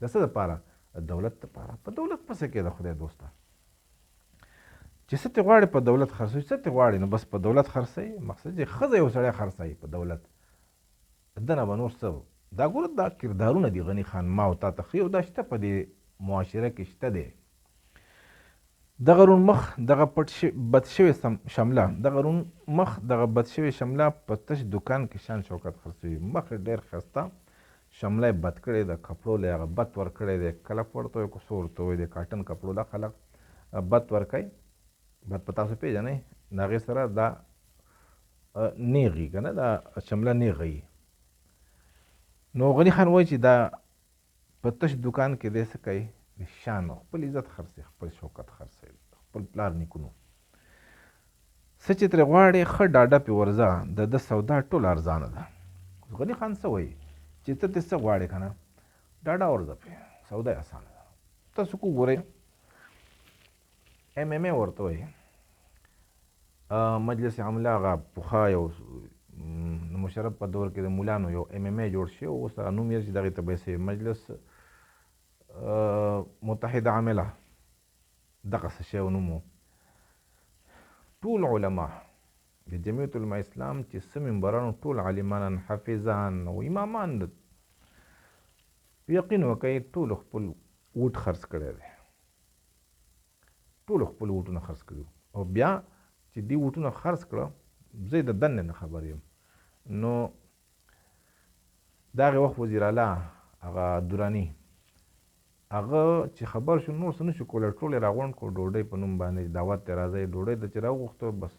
د څه دپاره؟ د دولت دپاره. په دولت پسې کېده خدای دوسته، چې څه ترې غواړې په دولت خرڅوي، څه ترې غواړې نو بس په دولت خرڅوي. مقصد چې ښځه یو سړی خرڅوي په دولت، ده نه به نور څه. دا ګوره دا کردارونه دي غني خان، ما او تا ته ښیي، او دا شته په دې معاشره کې شته دی. دغه روڼ مخ، دغه بد شوې شمله، دغه روڼ مخ، دغه بد شوې شمله په تش دکان کې شان شوکت خرڅوي. مخ یې ډېر ښایسته، شمله یې بد کړې ده، کپړو له هغه بد ورکړی دی. کلک ورته وایي که څه ورته وایي، د کاټن کپړو دا خلک بد ورکوي. بد په تاسو پېژنئ، د هغې سره دا نیغ وي که نه، دا شمله نیغه وي. نو غني خان وایي چې دا په تش دکان کې دی څه کوي؟ د شان خپل عزت خرڅوي، خپل شوکت خرڅوي، خپل پلار نیکونو څه چې ترې غواړې ښه ډاډه پې ورځه، د ده سودا ټوله ارزانه ده. غني خان څه وایي چې ته دې څه غواړې که نه، ډاډه ورځه پې، سودا یې اسانه ده. تاسو وګورئ MMA ورته وایي، مجلس عامله هغه پخوا یو مشرف په دور کې د مولانو یو MMA جوړ شوی، اوس هغه نوم یې چې دغې ته به یې مجلس متحده عامله دغه څه شی نوم و. ټول علما د جمعیت علما اسلام چې څه ممبرانو، ټول عالمان، حافظان او امامان یقین وکړئ ټولو خپل ووټ خرڅ کړی دی، ټولو خپل ووټونه خرڅ کړي. او بیا چې دې ووټونه خرڅ کړه، زه د دننه نه خبر یم. نو د هغې وخت وزیر اعلی هغه دراني، هغه چې خبر شو نور څه نه شو کولی، ټول یې راغونډ کړو، ډوډۍ په نوم باندې دعوت ته راځئ. ډوډۍ ته چې راوغوښتو بس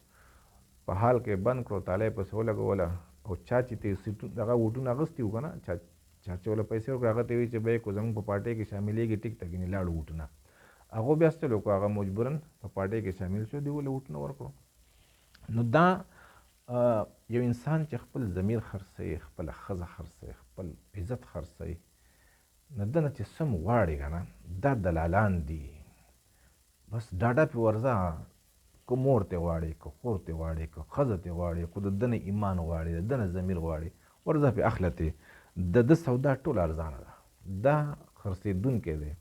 په حال کې بند کړو، تاله یې پسې ولګوله. او چا چې ته دغه ووټونه اخیستي وو که نه، چا چې وله پیسې ورکړه، هغه ته یې وایي چې بیې کو زموږ په پارټۍ کې شاملېږي، ټیک ته ګینې لاړو ووټونه. هغو بیا څه چل وکړو، هغه مجبورن په پارټۍ کې شامل شو، دوی ولې ووټونه ورکړو. نو دا یو انسان چې خپل ضمیر خرڅوي، خپله ښځه خرڅوي، خپل عزت خرڅوي، نه ده نه چې سم غواړي که نه، دا دلالان دي. بس ډاډه پې ورځه، که مور ته غواړې، که خور ته غواړې، که ښځه ته غواړې، که د ده نه ایمان غواړې، د ده نه ضمیر غواړې، ورځه پې اخله ته. د سودا ټول ارزانه ده، دا خرڅېدونکی دی،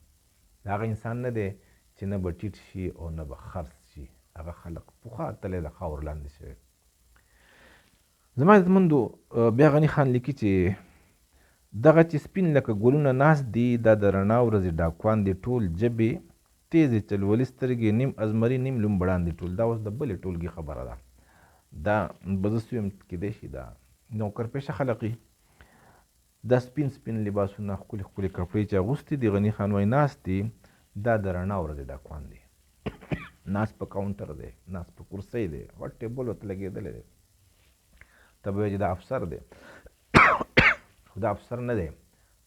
د هغه انسان نه دی چې نه به ټیټ شي او نه به خرڅ شي. هغه خلق پخوا تللی د خاور لاندې شوی. زما عزتمندو بیا غني خان لیکي چې دغه چې سپین لکه ګلونه ناست دي، دا د رڼا ورځې ډاکوان دي ټول، ژبې تیزې چلولي سترګې، نیم ازمري نیم لومبړان دي ټول. دا اوس د بلې ټولګي خبره ده، دا به زه سویم کیدای شي دا نوکر پیشه خلق وي. دا سپین سپین لباسونه ښکلي ښکلي کپړې چې اغوستي دي، غني خان وایي ناست دي، دا د رڼا ورځې ډاکوان دي. ناست په کاونټر دی، ناست په کرسۍ دی، غټ ټیبل ورته لګېدلی دی. ته به وایې چې دا افسر دی، خو دا افسر نه دی،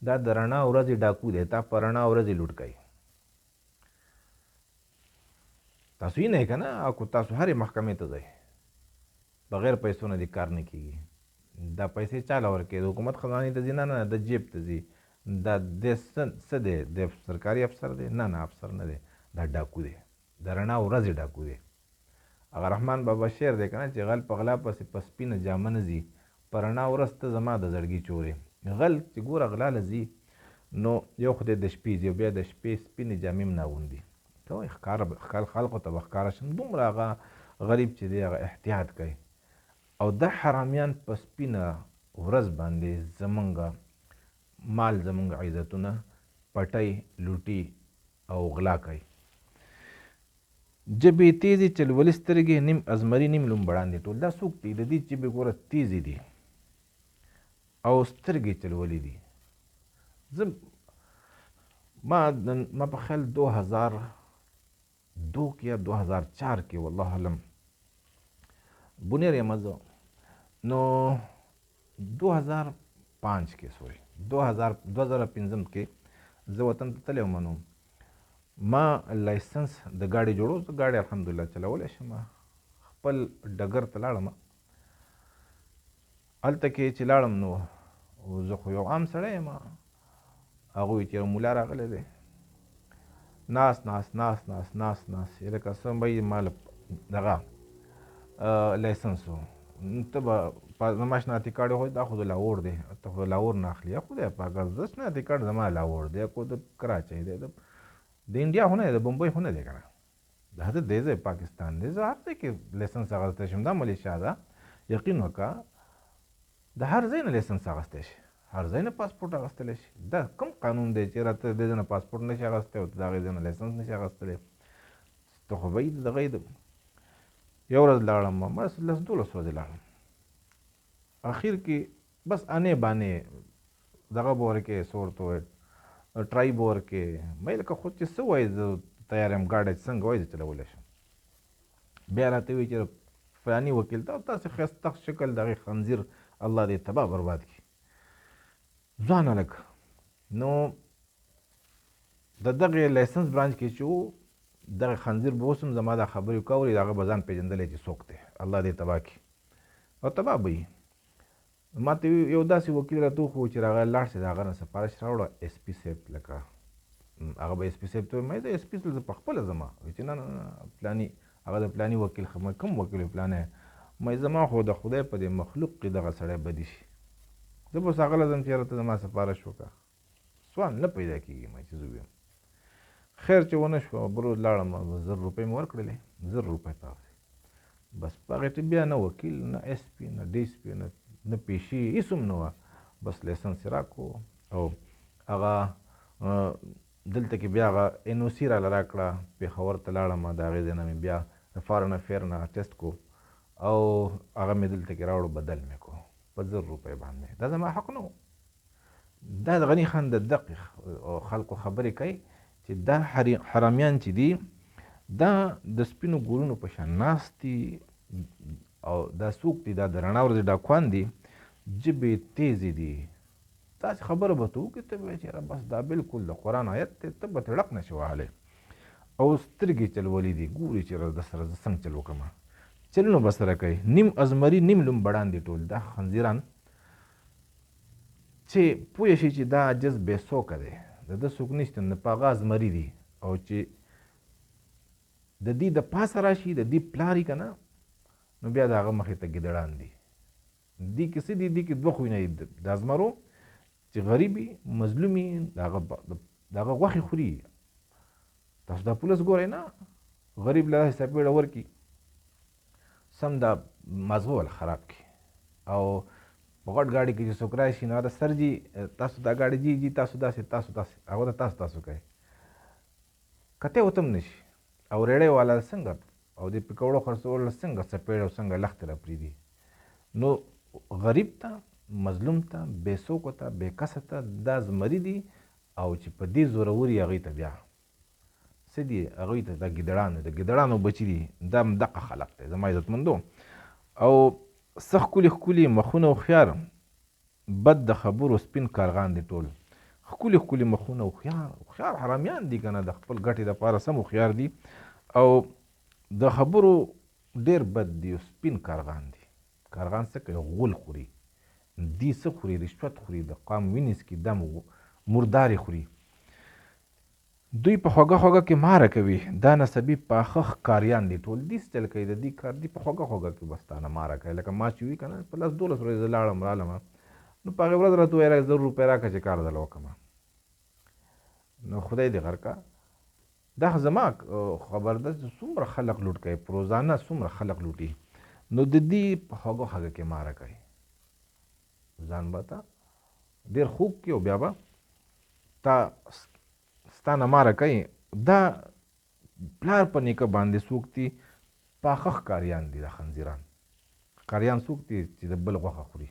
دا د رڼا ورځې ډاکو دی، تا په رڼا ورځې لوټ کوي. تاسو یې نه که نه، او که تاسو هرې محکمې ته ځئ بغیر پیسو نه دې کار نه کېږي. دا پیسې چا له ورکوي؟ د حکومت خزانې ته ځي؟ نه نه، د جیب ته ځي. دا د څه دی؟ د سرکاري افسر دی؟ نه نه، افسر نه دی، دا ډاکو دی، د رڼا ورځې ډاکو دی. هغه رحمان بابا شعر دی که نه چې غل په غلا پسې په سپینه جامه نه ځي، په رڼا ورځ ته زما د زړګي چورې. غل چې ګوره غلا له ځي نو یو خدای د شپې ځي، بیا د شپې سپینې جامې هم نه اغوندي. ته وایې ښکاره خلقو ته به ښکاره شم. دومره هغه غریب چې دی هغه احتیاط کوي. او دا حرامیان په سپینه ورځ باندې زمونږ مال، زمونږ عزتونه پټۍ، لوټي او غلا کوي. جبې تیزې چلولي سترګې، نیم ازمري نیم لومبړان دي ټول. دا څوک دي؟ د دې جبې ګوره تیزې دي او سترګې چلولي دي. ما په خیال 2002 کې یا 2004 کې والله علم بونیر یم زه، نو 2005 کې سوري 2005 کې زه وطن ته تللی وم. نو ما لایسنس د ګاډي جوړو، زه ګاډي الحمدلله چلولی شم. خپل ډګر ته لاړم، هلته کې چې لاړم نو زه خو یو عام سړی یم. هغوی چې یو ملا راغلی دی، ناست لکه څه به ما دغه لایسنس و، ته به زما شناختي کارډ وایي دا خو د لاهور دی، ته خو د لاهور نه اخلي. خدای پاک زه شناختي کارډ زما لاهور دی، کو د کراچۍ دی، د انډیا خو نه دی، د بمبئی خو نه دی که نه، دا د دې ځای پاکستان دی. زه هر ځای کې لایسنس اخیستی شم، دا ملیشیا ده. یقین وکړه د هر ځای نه لایسنس اخیستی شي، هر ځای نه پاسپورټ اخیستلی شي. دا کوم قانون دی چې راته دې ځای نه پاسپورټ نشي اخیستی او ته د هغې ځای نه لایسنس نشي اخیستلی؟ ته خو به یې د دغه یو ورځ لاړم، بس 10-12 ورځې لاړم. اخر کې بس انې بانې دغه به ورکې، څه ورته وایي ټرای به ورکې. ما لکه خود چې څه وایي زه تیار یم ګاډی چې څنګه وایي زه چلولی شم. بیا راته وایي چې فلاني وکیل ته تاسې ښایسته شکل د هغې خنزیر الله دې تباه برباد کړي. ځوان هلک نو د دغې لایسنس برانچ کې چې و، دغه خنزیر به اوس هم زما دا خبرې کوري، د هغه به ځان پېژندلی چې څوک دی، الله دې تباه کړي او تباه به وي. ما ته یو داسې وکیل راته وښو چې راغلی لاړ شي، د هغه نه سفارش راوړه ایس پي صاحب، لکه هغه به ایس پي صاحب ته وایي، ما زه ایس پي صاحب زه پخپله ځم. وایي چې نه نه نه پلاني، هغه د پلاني وکیل. کوم وکیل پلانی؟ ما زما خو د خدای په دې مخلوق کې دغه سړی بدي شي، زه به اوس هغه له ځم چې یاره ته زما سفارش وکړه. سوال نه پیدا کېږي ما چې زه ویم. خیر چې ونه شوه، بل ورځ لاړم، 1000 روپۍ مې ورکړلې، 1000 روپۍ په هغې. بس په هغې ټیم بیا نه وکیل، نه ایس پي، نه ډي ایس پي، نه پیشي، هېڅ هم نه وه. بس لایسنس یې راکړو او هغه دلته کې بیا هغه ان او سي راله راکړه. پېښور ته لاړم، د هغې ځای نه مې بیا د فارن افیر نه ټیسټ کو او هغه مې دلته کې راوړو، بدل مې کو په 1000 روپۍ باندې. دا زما حق نه و. دا د غني خان د دقې خلکو خبرې کوي چې دا حرامیان چې دي دا د سپینو ګلونو په شان ناست دي او دا څوک دي؟ دا د رڼا ورځې ډاکوان دي، ژبې تیزې دي. داسې خبره به ته وکړې، ته به وایې چې یاره بس دا بالکل د قرآن آیت دی، ته به تړق نه شې وهلی. او سترګې چلولي دي، ګوري چې د سره زه څنګه چل وکړم. چلونه به سره کوي، نیم ازمري نیم لومبړان دي ټول. دا خنزیران چې پوه شي چې دا عجز بې څوکه دی، د ده څوک نشته، نه په هغه ازمري دي، او چې د دې د پاسه راشي، د دې پلار یې که نه، نو بیا د هغه مخې ته ګیدړان دي. دې کې څه دي؟ دې کې 2 خویونه دي د ازمرو، چې غریبي مظلومي د هغه غوښې خوري. تاسو دا پولیس ګورئ نه، غریب له داسې څپېړه ورکړي سم دا مازغه ول خراب کړي. او په غټ ګاډي کې چې څوک راشي نو هغه سر جي تاسو دا ګاډي جي تاسو داسې هغه ته تاسو کوئ کته وتم نشي. او ریړۍ والا څنګه او د پکوړو خرڅول څنګه څپېړه او څنګه لښته را پرېږدي. نو غریب ته، مظلوم ته، بې څوکو ته، بې کسه ته دا زمري دي. او چې په دې زوروري هغوی ته بیا څه دي، هغوی ته د ګیدړانو بچي دي. دا همدغه خلق دی زما عزتمندو. او څه ښکلي مخونه هوښیار، بد د خبرو سپین کارغان دي ټول. ښکلي مخونه هوښیار حرامیان دي که نه، د خپل ګټې دپاره سم هوښیار دي. او د خبرو ډېر بد دي او سپین کارغان دي. کارغان څه کوي؟ غول خوري. دی څه خوري؟ رشوت خوري، د قام وینې څکي، دم مردارې خوري. دوی په خوږه کې ماره کوي. دا نسبي پاخه ښکاریان دي ټول. دې څه چل کوي؟ د دې کار دي په خوږه کې بس تانه ماره کوي. لکه ما چې وي که نه په 10-12 ورځې زه لاړم رالم نو په هغې ورځ راته ووایي 1,000 روپۍ راکړه چې کار درله وکړم. نو خدای دې غر کا. دا زما خبر ده چې څومره خلق لوټ کوي په روزانه، څومره خلق لوټي. نو د دې په خوږه کې ماره کوي. ځان به ته ډېر خوږ کړي او بیا به تا ستا نه ماره کوي. دا پلار په نیکه باندې څوک دي؟ پاخه ښکاریان دي. دا خنزیران ښکاریان څوک دي چې د بل غوښه خوري.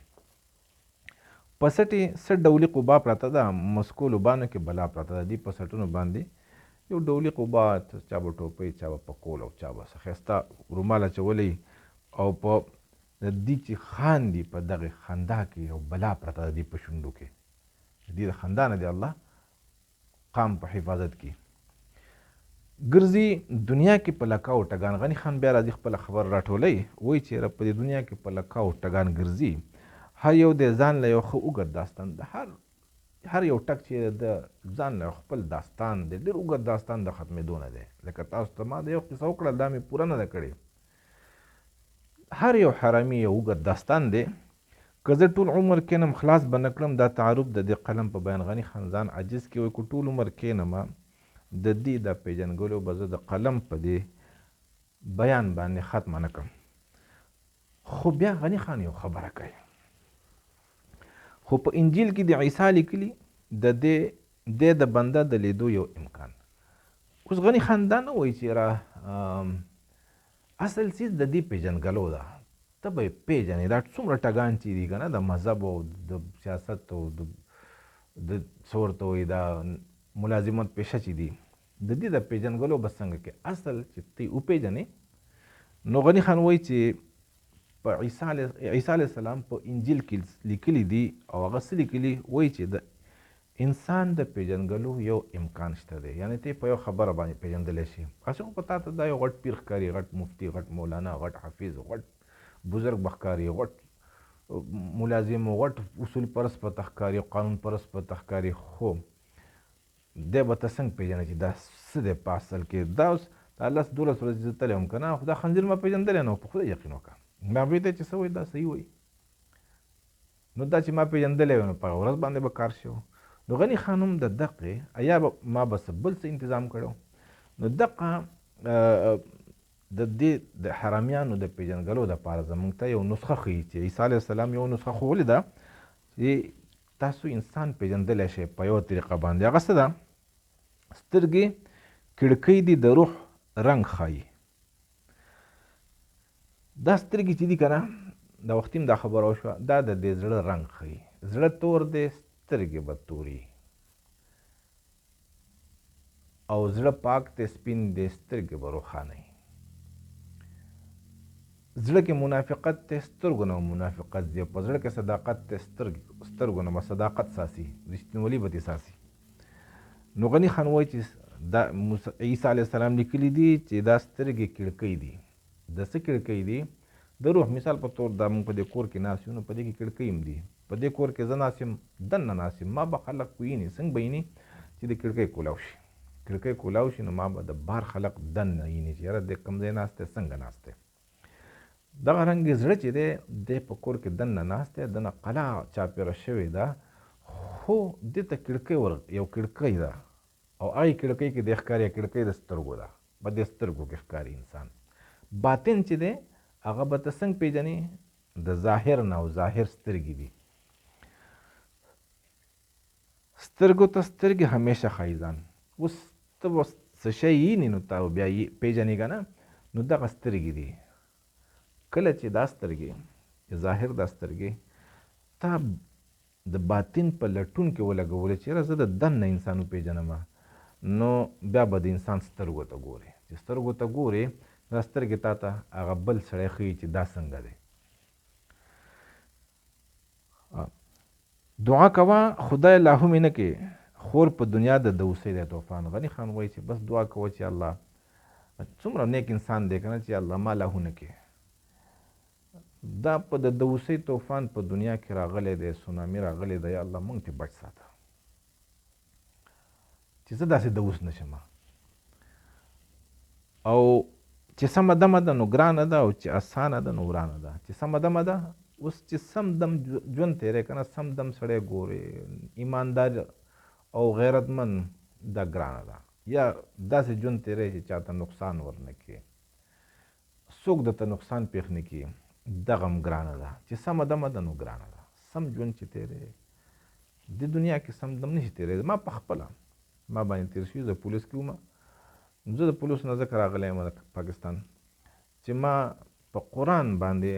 په سټې سټ ډولي قبا پراته ده. مسکو لوبانو کې بلا پراته ده. دې په سټونو باندې یو ډولي قبا، چا به ټوپۍ، چا به پکول او چا به څه ښایسته رومال اچولی. او په دې چې خاندي په دغې خندا کې یو بلا پرته ده دې په شونډو کې. دې د خندا نه دی الله قام په حفاظت کې. ګرځي دنیا کې په لکاو ټګان. غني خان بیا راځي خپله خبر راټولوي. وایي چې په دې دنیا کې په لکاو ټګان ګرځي. هر یو د ځان له یو ښه اوږد داستان د هر یو ټک چې د ځان له خپل داستان دی، ډېر اوږد داستان د ختمېدو نه دی. لکه تاسو ته ما د یو قصه وکړه، دا مې پوره نه ده کړې. هر یو حرامي یو اوږد داستان دی. که زه ټول عمر کینم خلاص به نه کړم دا تعارف د دې قلم په بیان. غني خان ځان عاجز کې وایي که ټول عمر کینم د دې د پېژنګلو به زه د قلم په دې بیان باندې ختمه نه کړم. خو بیا غني خان یو خبره کوي. خو په انجیل کې د عیسی لیکلي د دې د بنده د لیدو یو امکان. اوس غني خان دا نه وایي چې اصل څیز د دې پېژنګلو ده. ته به یې پېژنې. دا څومره ټګان چې دي که نه، د مذهب او د سیاست او د څه ورته وایي دا ملازمت پیشه چې دي، د دې د پېژنګلو به څنګه کې اصل چې ته یې وپېژنې. نو غني خان وایي چې په عیسی علیه السلام په انجیل کې لیکلي دي او هغه څه لیکلي وایي چې د انسان د پېژنګلو یو امکان شته دی. یعنې ته په یو خبره باندې پېژندلی شي. هسې خو په تا ته دا یو غټ پیر ښکاري، غټ مفتي، غټ مولانا، غټ حافظ، غټ بزرګ به ښکاري، غټ ملازم، غټ اصول پرست به ته ښکاري، قانون پرست به ته ښکاري. خو دی به ته څنګه پېژنې چې دا څه دی په اصل کې؟ دا اوس دا 10-12 ورځې زه تللی وم که نه، خو دا خنزیر ما پېژندلی نه و. په خدای یقین وکړه. ما به ته چې څه وایي دا صحیح وایي. نو دا چې ما پېژندلی وی نو په هغه ورځ باندې به کار شو. نو غني خان هم د دقې یا ما به څه بل څه انتظام کړی. نو دقه د دې د حرامیانو د پېژنګلو دپاره زموږ ته یو نسخه ښیي چې عیسی علیه السلام یو نسخه ښوولې ده چې تاسو انسان پېژندلی شئ په یوه طریقه باندې. هغه څه ده؟ سترګې کړکۍ دي د روح رنګ ښایي. دا سترګې چې دي که نه، دا وختي هم دا خبره وشوه، دا د دې زړه رنګ ښیي. زړه تور دی، سترګې به توري. او زړه پاک دی، سپین دی، سترګې به روښانه وي. زړه کې منافقت دی، سترګو نه منافقت دی. په زړه کې صداقت دی، سترګو نه به صداقت ساسي، رښتینولي به دې ساسي. نو غني خان وایي چې دا عیسی علیه السلام لیکلي دي چې دا سترګې کړکۍ دي. د څه کړکۍ دي؟ د روح. مثال په طور دا موږ په دې کور کې ناست یو، نو په دې کې کړکۍ هم دي. په دې کور کې زه ناست یم، دننه ناست یم. ما به خلک ویني. څنګه به ویني؟ چې د کړکۍ کولاو شي. کړکۍ کولاو شي نو ما به د بهر خلک دننه ویني چې یاره دی کوم ځای ناست دی، څنګه ناست دی. دغه رنګې زړه چې دی په کور کې دننه ناست دی، دنه قلا چاپېره شوې ده، خو دې ته کړکۍ یو کړکۍ ده او هغې کړکۍ کې د ښکاري کړکۍ د سترګو ده، په دې سترګو کې ښکاري انسان. باطن چې دی هغه به ته څنګه پېژنې؟ د ظاهر نه، او ظاهر سترګې دي. سترګو ته سترګې همیشه ښایي ځان. اوس ته به څه شی وینې نو ته بیا یې پېژنې که نه، نو دغه سترګې دي. کله چې دا سترګې ظاهر دا سترګې تا د باطن په لټون کې ولګولې چې یاره زه د دننه انسان وپېژنم، نو بیا به د انسان سترګو ته ګورې. چې سترګو ته ګورې دا سترګې تا ته هغه بل سړی ښیي چې دا څنګه دی. دعا کوه خدای لا هم یې نه کې خور په دنیا د دوسۍ دی. طوفان غني خان وایي چې بس دعا کوه چې الله څومره نیک انسان دی که نه، چې الله ما لا هم نه کې دا په د دوسۍ طوفان په دنیا کې راغلی دی، سونامي راغلی دی. یا الله موږ ته بچ ساته چې زه داسې دوس نه شم. او چې سمه دمه ده نو ګرانه ده، او چې اسانه ده نو ورانه ده. چې سمه دمه ده اوس چې سم دم ژوند تېری که نه، سم دم سړی ګورې ایماندار او غیرتمند دا ګرانه ده. یا داسې ژوند تېری چې چاته نقصان ورنه کړي، څوک درته نقصان پېښ نه کړي، دغه هم ګرانه ده. چې سمه دمه ده نو ګرانه ده. سم ژوند چې تېری دې دنیا کې سم دم نشي تېرېدی. ما په خپله ما باندې تېر شوي، زه پولیس کې وم. زه د پولیسو نه ځکه راغلی یم پاکستان چې ما په قرآن باندې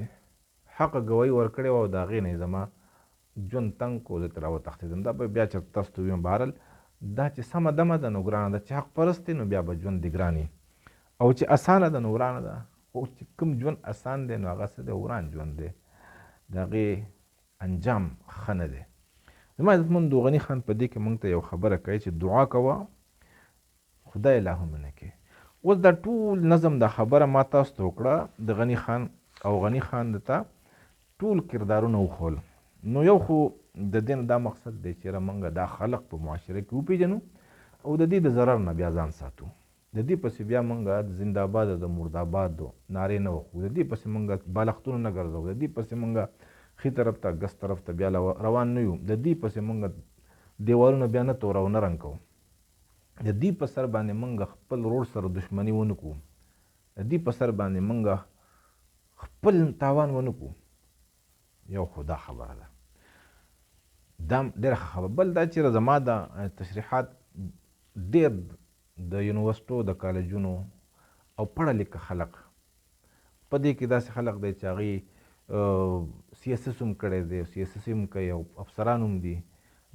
حق ګوایي ورکړې وه، او د هغې نه یې زما ژوند تنګ کو، زه ترې راوتښتېدم. دا به بیا چېرته تاسو ته ویم. بهرحال دا چې سمه دمه ده نو ګرانه ده. چې حق پرست دی نو بیا به ژوند دې ګران وي، او چې اسانه ده نو ورانه ده. خو چې کوم ژوند اسان دی نو هغه څه دی، وران ژوند دی، د هغې انجام ښه نه دی. زما عزتمندو غني خان په دې کې موږ ته یو خبره کوي چې دعا کوه خدای لا هم نه کې. اوس دا ټول نظم دا خبره ما تاسو ته وکړه د غني خان او غني خان ته ټول کردارونه وښول. نو یو خو د دې نه دا مقصد دی چې موږ دا خلق په معاشره کې وپېژنو، او د دې د ضرر نه بیا ځان ساتو. د دې پسې بیا موږ د زنده‌باد د مرده‌باد نارې نه وخو، د دې پسې موږ بالښتونه نه ګرځو، د دې پسې موږ ښي طرف ته ګس طرف ته بیا روان نه یو، د دې پسې موږ دیوالونه بیا نه تورو نه رنګ کوو، د دې په سر باندې موږ خپل ورور سره دښمني ونه کړو، د دې په سر باندې موږ خپل تاوان ونه کړو. یو خو دا خبره ده، دا ډېره ښه خبره. بل دا چې زما د تشریحات ډېر د یونیورسټو د کالجونو او پړه لیکه خلق په دې کې داسې خلق دی چې هغې CSS هم کړی دی، CSS هم کوي، او افسران هم دي،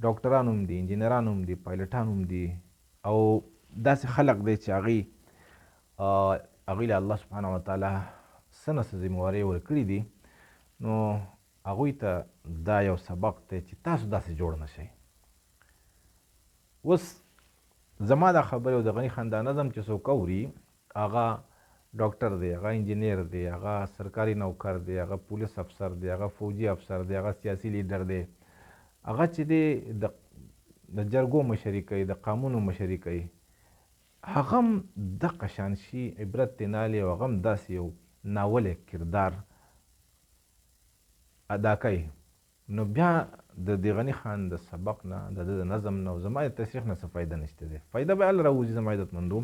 ډاکټران هم دي، انجینران هم دي، پایلټان هم دي، او داسې خلق دی چې هغې له الله سبحانه وتعالی څه نه څه ذمهوارۍ ورکړي دي. نو هغوی ته دا یو سبق دی چې تاسو داسې جوړ نه شئ. اوس زما دا خبرې او د غني خان دا نظم چې څوک اوري، هغه ډاکټر دی، هغه انجینیر دی، هغه سرکاري نوکر دی، هغه پولیس افسر دی، هغه فوجي افسر دی، هغه سیاسي لیډر دی، هغه چې دی د جرګو مشري کوي، د قانونو مشري کوي، هغه هم دغه شان شي عبرت ترې نالي، او هغه هم داسې یو ناولی کردار ادا کوي. نو بیا د دې غني خان د سبق نه، د ده د نظم نه، او زما د تشریح نه څه فایده نشته دی. فایده به هله راوځي زما عزتمندو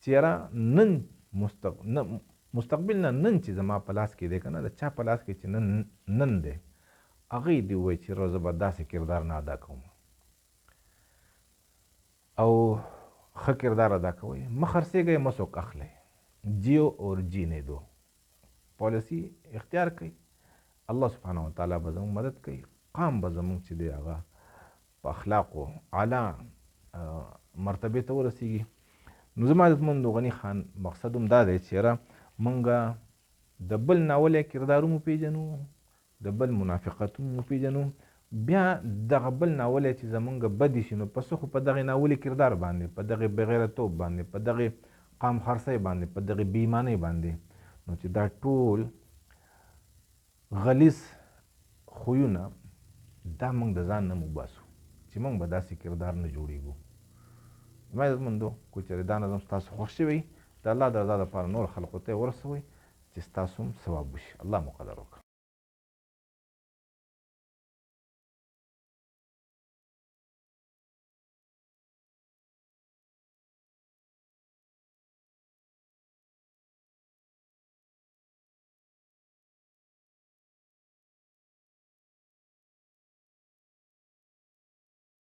چې یاره نن مستقبل نه، نن چې زما په لاس کې دی که نه، د چا په لاس کې چې نن دی، هغې دې ووایي چې زه به داسې کردار نه ادا کوم، او ښه کردار ادا کوئ. مه خرڅېږئ، مه څوک اخلئ. جیو اور جینے دو پالیسی اختیار کوي. الله سبحانه وتعالی به زموږ مدد کوي. قام به زموږ چې دی هغه په اخلاقو اعلی مرتبې ته ورسېږي. نو زما عزتمندو غني خان مقصد هم دا دی چې یاره موږ د بل ناولی کردار هم وپېژنو، د بل منافقت هم وپېژنو، بیا دغه بل ناولی چې زمونږ بدې شي نو پس خو په دغې ناولي کردار باندې، په دغې بغیرتوب باندې، په دغې قام خرڅۍ باندې، په دغې بېایمانۍ باندې، نو چې دا ټول غلیظ خویونه دا موږ د ځان نه وباسو چې موږ به داسې کردار نه جوړېږو. زما عزتمندو که چېرې دا نظم ستاسو خوښ شوی، د الله د رضا دپاره نور خلقو ته یې ورسوئ چې ستاسو هم ثواب وشي. الله مو قدر وکړه.